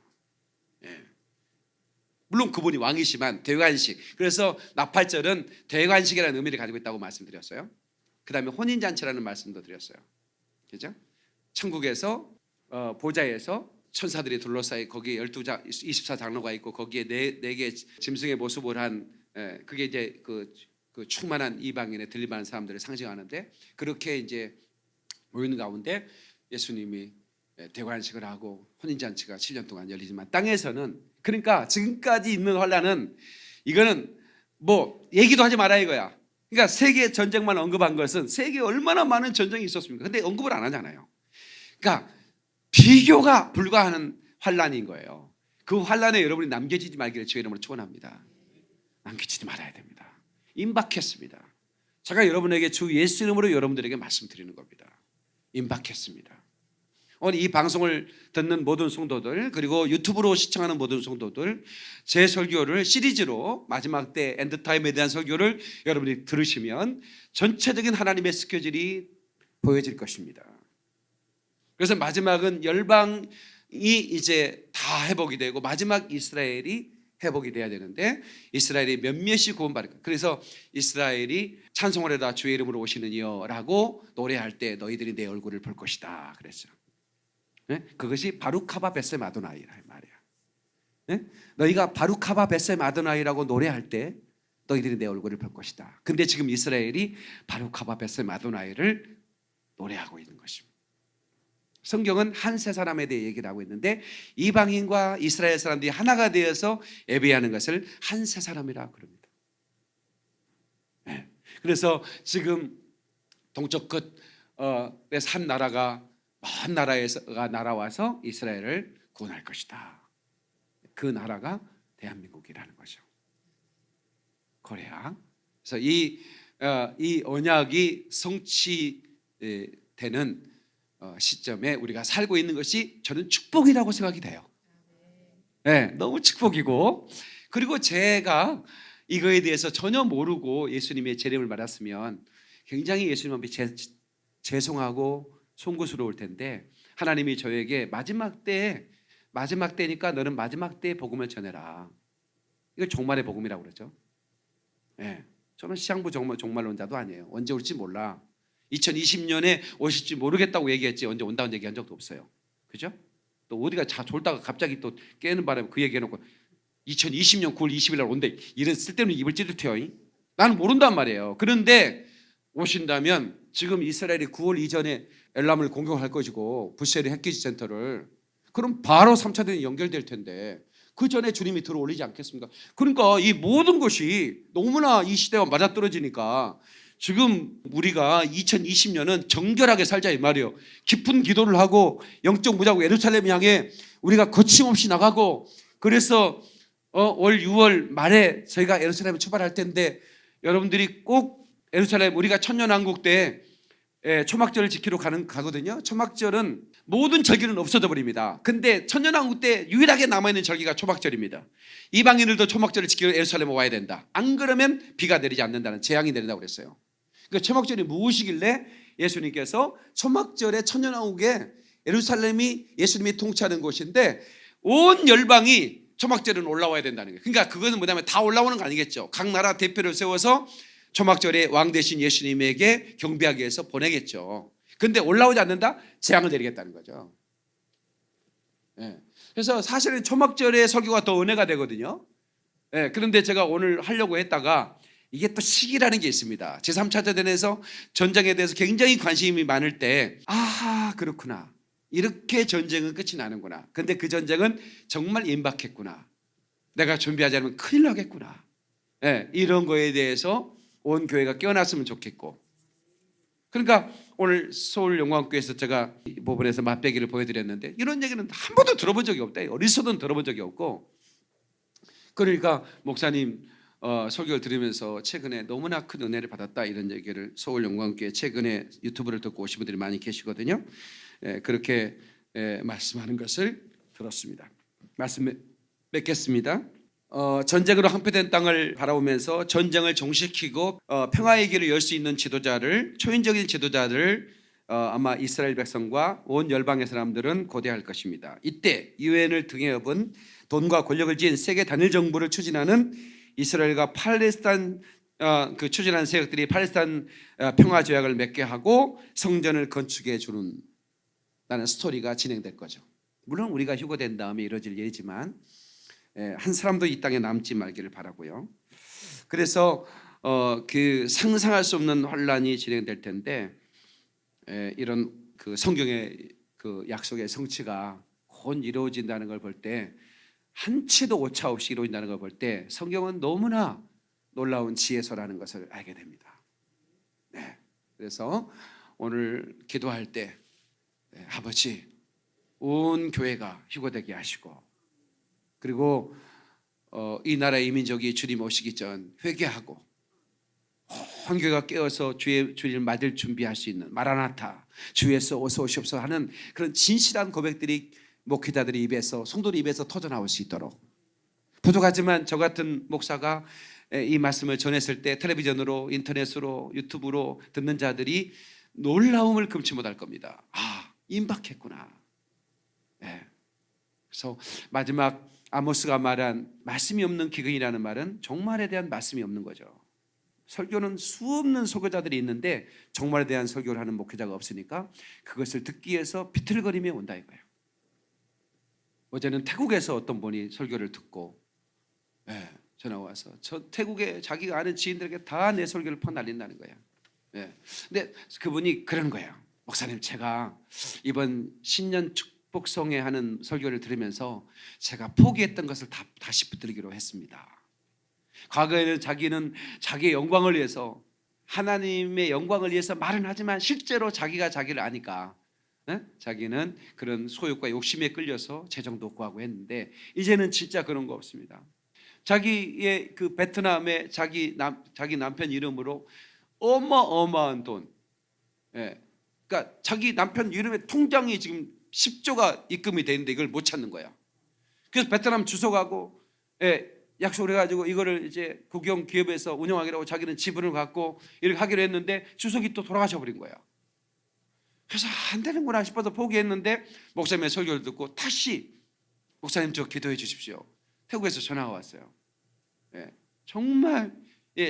물론 그분이 왕이시만 대관식. 그래서 나팔절은 대관식이라는 의미를 가지고 있다고 말씀드렸어요. 그 다음에 혼인잔치라는 말씀도 드렸어요. 그죠? 천국에서 보좌에서 천사들이 둘러싸여 거기에 24장로가 있고 거기에 네 개의 짐승의 모습을 한 그게 이제 그 충만한 이방인의 들림하는 사람들을 상징하는데 그렇게 이제 모이는 가운데 예수님이 대관식을 하고 혼인잔치가 7년 동안 열리지만 땅에서는, 그러니까 지금까지 있는 환란은 이거는 뭐 얘기도 하지 마라 이거야. 그러니까 세계 전쟁만 언급한 것은 세계에 얼마나 많은 전쟁이 있었습니까? 근데 언급을 안 하잖아요. 그러니까 비교가 불가하는 환란인 거예요. 그 환란에 여러분이 남겨지지 말기를 주의 이름으로 축원합니다. 남겨지지 말아야 됩니다. 임박했습니다. 제가 여러분에게 주 예수 이름으로 여러분들에게 말씀드리는 겁니다. 임박했습니다. 오늘 이 방송을 듣는 모든 성도들, 그리고 유튜브로 시청하는 모든 성도들, 제 설교를 시리즈로 마지막 때 엔드타임에 대한 설교를 여러분이 들으시면 전체적인 하나님의 스케줄이 보여질 것입니다. 그래서 마지막은 열방이 이제 다 회복이 되고 마지막 이스라엘이 회복이 돼야 되는데 이스라엘이 몇몇이 구원받을 거예요. 그래서 이스라엘이 찬송을 해다 주의 이름으로 오시는 이여라고 노래할 때 너희들이 내 얼굴을 볼 것이다 그랬어요. 네? 그것이 바루카바 베셈 아도나이라 말이야. 네? 너희가 바루카바 베셈 아도나이라고 노래할 때 너희들이 내 얼굴을 볼 것이다. 근데 지금 이스라엘이 바루카바 베셈 아도나이를 노래하고 있는 것입니다. 성경은 한 세 사람에 대해 얘기를 하고 있는데 이방인과 이스라엘 사람들이 하나가 되어서 예배하는 것을 한 세 사람이라 그럽니다. 네. 그래서 지금 동쪽 끝에서 한 나라가 먼 나라에서가 날아와서 이스라엘을 구원할 것이다. 그 나라가 대한민국이라는 거죠. 코리아. 그래서 이 언약이 성취되는 시점에 우리가 살고 있는 것이 저는 축복이라고 생각이 돼요. 네, 너무 축복이고, 그리고 제가 이거에 대해서 전혀 모르고 예수님의 재림을 받았으면 굉장히 예수님 앞에 죄송하고 송구스러울 텐데 하나님이 저에게 마지막 때니까 너는 마지막 때의 복음을 전해라. 이거 종말의 복음이라고 그러죠. 네, 저는 시향부 종말론자도 아니에요. 언제 올지 몰라. 2020년에 오실지 모르겠다고 얘기했지 언제 온다는 얘기한 적도 없어요. 그죠? 또 어디가 졸다가 갑자기 또 깨는 바람에 그 얘기해놓고 2020년 9월 20일 날 온대. 이런 쓸데없는 입을 찌릿해요. 나는 모른단 말이에요. 그런데 오신다면 지금 이스라엘이 9월 이전에 엘람을 공격할 것이고 부시엘의 핵기지 센터를, 그럼 바로 3차 대전이 연결될 텐데 그 전에 주님이 들어올리지 않겠습니까? 그러니까 이 모든 것이 너무나 이 시대와 맞아떨어지니까 지금 우리가 2020년은 정결하게 살자 이 말이에요. 깊은 기도를 하고 영적 무자고 예루살렘 향해 우리가 거침없이 나가고, 그래서 올 6월 말에 저희가 예루살렘에 출발할 텐데 여러분들이 꼭 예루살렘, 우리가 천년왕국 때 초막절을 지키러 가거든요. 초막절은 모든 절기는 없어져 버립니다. 근데 천년왕국 때 유일하게 남아있는 절기가 초막절입니다. 이방인들도 초막절을 지키러 예루살렘에 와야 된다. 안 그러면 비가 내리지 않는다는 재앙이 내린다고 그랬어요. 그러니까 초막절이 무엇이길래 예수님께서 초막절에 천년왕국에 예루살렘이 예수님이 통치하는 곳인데 온 열방이 초막절은 올라와야 된다는 거예요. 그러니까 그것은 뭐냐면 다 올라오는 거 아니겠죠. 각 나라 대표를 세워서 초막절에 왕 대신 예수님에게 경배하기 위해서 보내겠죠. 근데 올라오지 않는다? 재앙을 내리겠다는 거죠. 네. 그래서 사실은 초막절의 설교가 더 은혜가 되거든요. 네. 그런데 제가 오늘 하려고 했다가 이게 또 시기라는 게 있습니다. 제3차 대전에서 전쟁에 대해서 굉장히 관심이 많을 때 그렇구나. 이렇게 전쟁은 끝이 나는구나. 근데 그 전쟁은 정말 임박했구나. 내가 준비하지 않으면 큰일 나겠구나. 네. 이런 거에 대해서 온 교회가 깨어났으면 좋겠고, 그러니까 오늘 서울영광교회에서 제가 이 부분에서 맛배기를 보여드렸는데 이런 얘기는 한 번도 들어본 적이 없다. 어디서든 들어본 적이 없고, 그러니까 목사님 설교를 들으면서 최근에 너무나 큰 은혜를 받았다 이런 얘기를 서울영광교회 최근에 유튜브를 듣고 오신 분들이 많이 계시거든요. 그렇게 말씀하는 것을 들었습니다. 말씀 맺겠습니다. 전쟁으로 황폐된 땅을 바라보면서 전쟁을 종식시키고 평화의 길을 열 수 있는 지도자를, 초인적인 지도자를 아마 이스라엘 백성과 온 열방의 사람들은 고대할 것입니다. 이때 유엔을 등에 업은 돈과 권력을 지닌 세계 단일 정부를 추진하는 이스라엘과 팔레스타인 그 추진하는 세력들이 팔레스타인 평화 조약을 맺게 하고 성전을 건축해 주는 라는 스토리가 진행될 거죠. 물론 우리가 휴거된 다음에 이루어질 일이지만 한 사람도 이 땅에 남지 말기를 바라고요. 그래서 그 상상할 수 없는 환란이 진행될 텐데 이런 그 성경의 그 그 약속의 성취가 곧 이루어진다는 걸 볼 때, 한치도 오차 없이 이루어진다는 걸 볼 때 성경은 너무나 놀라운 지혜서라는 것을 알게 됩니다. 네. 그래서 오늘 기도할 때 아버지, 온 교회가 휴거되게 하시고, 그리고 이 나라의 이민족이 주님 오시기 전 회개하고 온 교회가 깨어서 주님을 맞을 준비할 수 있는 마라나타, 주 예수 어서 오시옵소서 하는 그런 진실한 고백들이 목회자들의 입에서, 성도들 입에서 터져나올 수 있도록, 부족하지만 저 같은 목사가 이 말씀을 전했을 때 텔레비전으로, 인터넷으로, 유튜브로 듣는 자들이 놀라움을 금치 못할 겁니다. 아, 임박했구나. 네. 그래서 마지막 아모스가 말한 말씀이 없는 기근이라는 말은 종말에 대한 말씀이 없는 거죠. 설교는 수없는 설교자들이 있는데 종말에 대한 설교를 하는 목회자가 없으니까 그것을 듣기 위해서 비틀거리며 온다 이거예요. 어제는 태국에서 어떤 분이 설교를 듣고 전화 와서 태국에 자기가 아는 지인들에게 다 내 설교를 퍼날린다는 거예요. 근데 그분이 그런 거예요. 목사님, 제가 이번 신년 축복성회 하는 설교를 들으면서 제가 포기했던 것을 다시 붙들기로 했습니다. 과거에는 자기는 자기의 영광을 위해서, 하나님의 영광을 위해서 말은 하지만 실제로 자기가 자기를 아니까 자기는 그런 소욕과 욕심에 끌려서 재정도 구하고 했는데, 이제는 진짜 그런 거 없습니다. 자기의 그 베트남의 자기 남편 이름으로 어마어마한 돈, 그러니까 자기 남편 이름의 통장이 지금 10조가 입금이 되는데 이걸 못 찾는 거야. 그래서 베트남 주소가고 약속을 해가지고 이거를 이제 국영 기업에서 운영하기로 하고 자기는 지분을 갖고 이렇게 하기로 했는데 주석이 또 돌아가셔 버린 거야. 그래서 안 되는구나 싶어서 포기했는데 목사님의 설교를 듣고 다시 목사님 저 기도해 주십시오. 태국에서 전화가 왔어요. 정말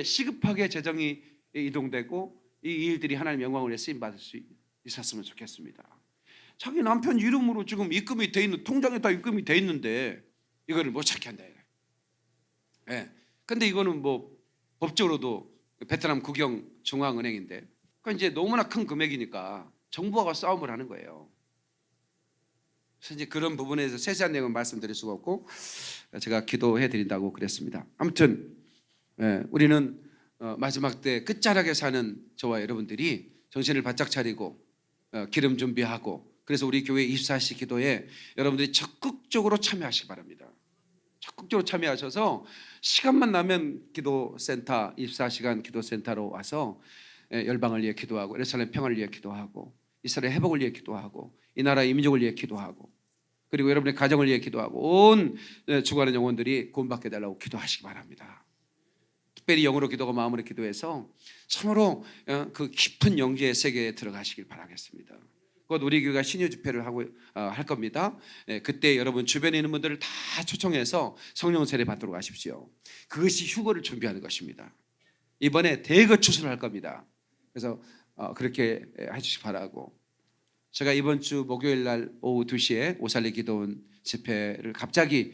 시급하게 재정이 이동되고 이 일들이 하나님 영광을 위해 쓰임 받을 수 있었으면 좋겠습니다. 자기 남편 이름으로 지금 입금이 돼 있는, 통장에 다 입금이 돼 있는데 이거를 못 찾게 한다. 근데 이거는 뭐 법적으로도 베트남 국영 중앙은행인데, 그러니까 이제 너무나 큰 금액이니까 정부와 싸움을 하는 거예요. 그래서 이제 그런 부분에서 세세한 내용은 말씀드릴 수가 없고 제가 기도해 드린다고 그랬습니다. 아무튼 우리는 마지막 때 끝자락에 사는 저와 여러분들이 정신을 바짝 차리고 기름 준비하고, 그래서 우리 교회 24시 기도에 여러분들이 적극적으로 참여하시기 바랍니다. 적극적으로 참여하셔서 시간만 나면 기도센터, 24시간 기도센터로 와서 열방을 위해 기도하고, 예루살렘 평화를 위해 기도하고, 이스라엘 회복을 위해 기도하고, 이 나라 이민족을 위해 기도하고, 그리고 여러분의 가정을 위해 기도하고, 온 죽어가는 영혼들이 구원받게 해달라고 기도하시기 바랍니다. 특별히 영으로 기도하고 마음으로 기도해서 참으로 그 깊은 영지의 세계에 들어가시길 바라겠습니다. 곧 우리 교회가 신유 집회를 하고 할 겁니다. 그때 여러분 주변에 있는 분들을 다 초청해서 성령 세례 받도록 하십시오. 그것이 휴거를 준비하는 것입니다. 이번에 대거 추수를 할 겁니다. 그래서 그렇게 해주시기 바라고, 제가 이번 주 목요일 날 오후 2시에 오살리 기도원 집회를 갑자기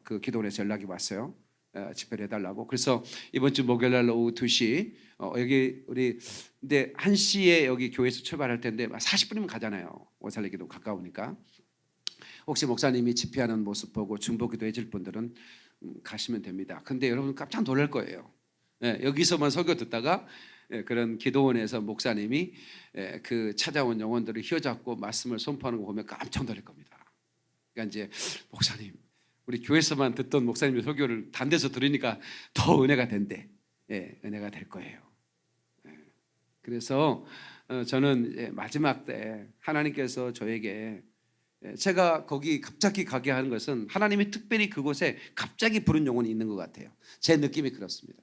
그 기도원에서 연락이 왔어요. 집회를 해달라고. 그래서 이번 주 목요일 날 오후 2시 여기 우리 근데 1시에 여기 교회에서 출발할 텐데 40분이면 가잖아요. 오살리 기도 가까우니까. 혹시 목사님이 집회하는 모습 보고 중보기도 해줄 분들은 가시면 됩니다. 근데 여러분 깜짝 놀랄 거예요. 여기서만 설교 듣다가 그런 기도원에서 목사님이 그 찾아온 영혼들을 휘어잡고 말씀을 선포하는 거 보면 깜짝 놀랄 겁니다. 그러니까 이제 목사님, 우리 교회에서만 듣던 목사님의 설교를 다른 데서 들으니까 더 은혜가 된대. 은혜가 될 거예요. 그래서 저는 마지막 때 하나님께서 저에게, 제가 거기 갑자기 가게 하는 것은 하나님이 특별히 그곳에 갑자기 부른 영혼이 있는 것 같아요. 제 느낌이 그렇습니다.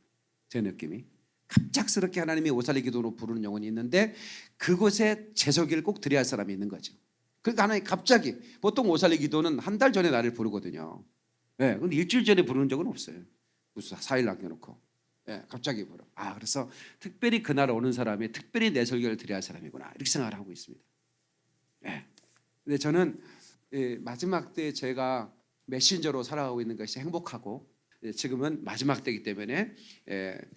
제 느낌이 갑작스럽게 하나님이 오살리 기도로 부르는 영혼이 있는데 그곳에 제소기를 꼭 드려야 할 사람이 있는 거죠. 그러니까 하나님 갑자기, 보통 오살리 기도는 한 달 전에 나를 부르거든요. 근데 일주일 전에 부르는 적은 없어요. 무슨 4일 남겨놓고 갑자기 부르. 그래서 특별히 그날 오는 사람이 특별히 내 설교를 드려야 할 사람이구나, 이렇게 생각을 하고 있습니다. 근데 저는 마지막 때 제가 메신저로 살아가고 있는 것이 행복하고, 지금은 마지막 때이기 때문에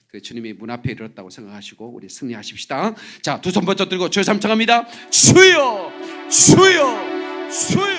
그 주님이 문 앞에 이르렀다고 생각하시고 우리 승리하십시다. 자, 두 손 번쩍 들고 주여 삼창합니다. 주여 주여 주여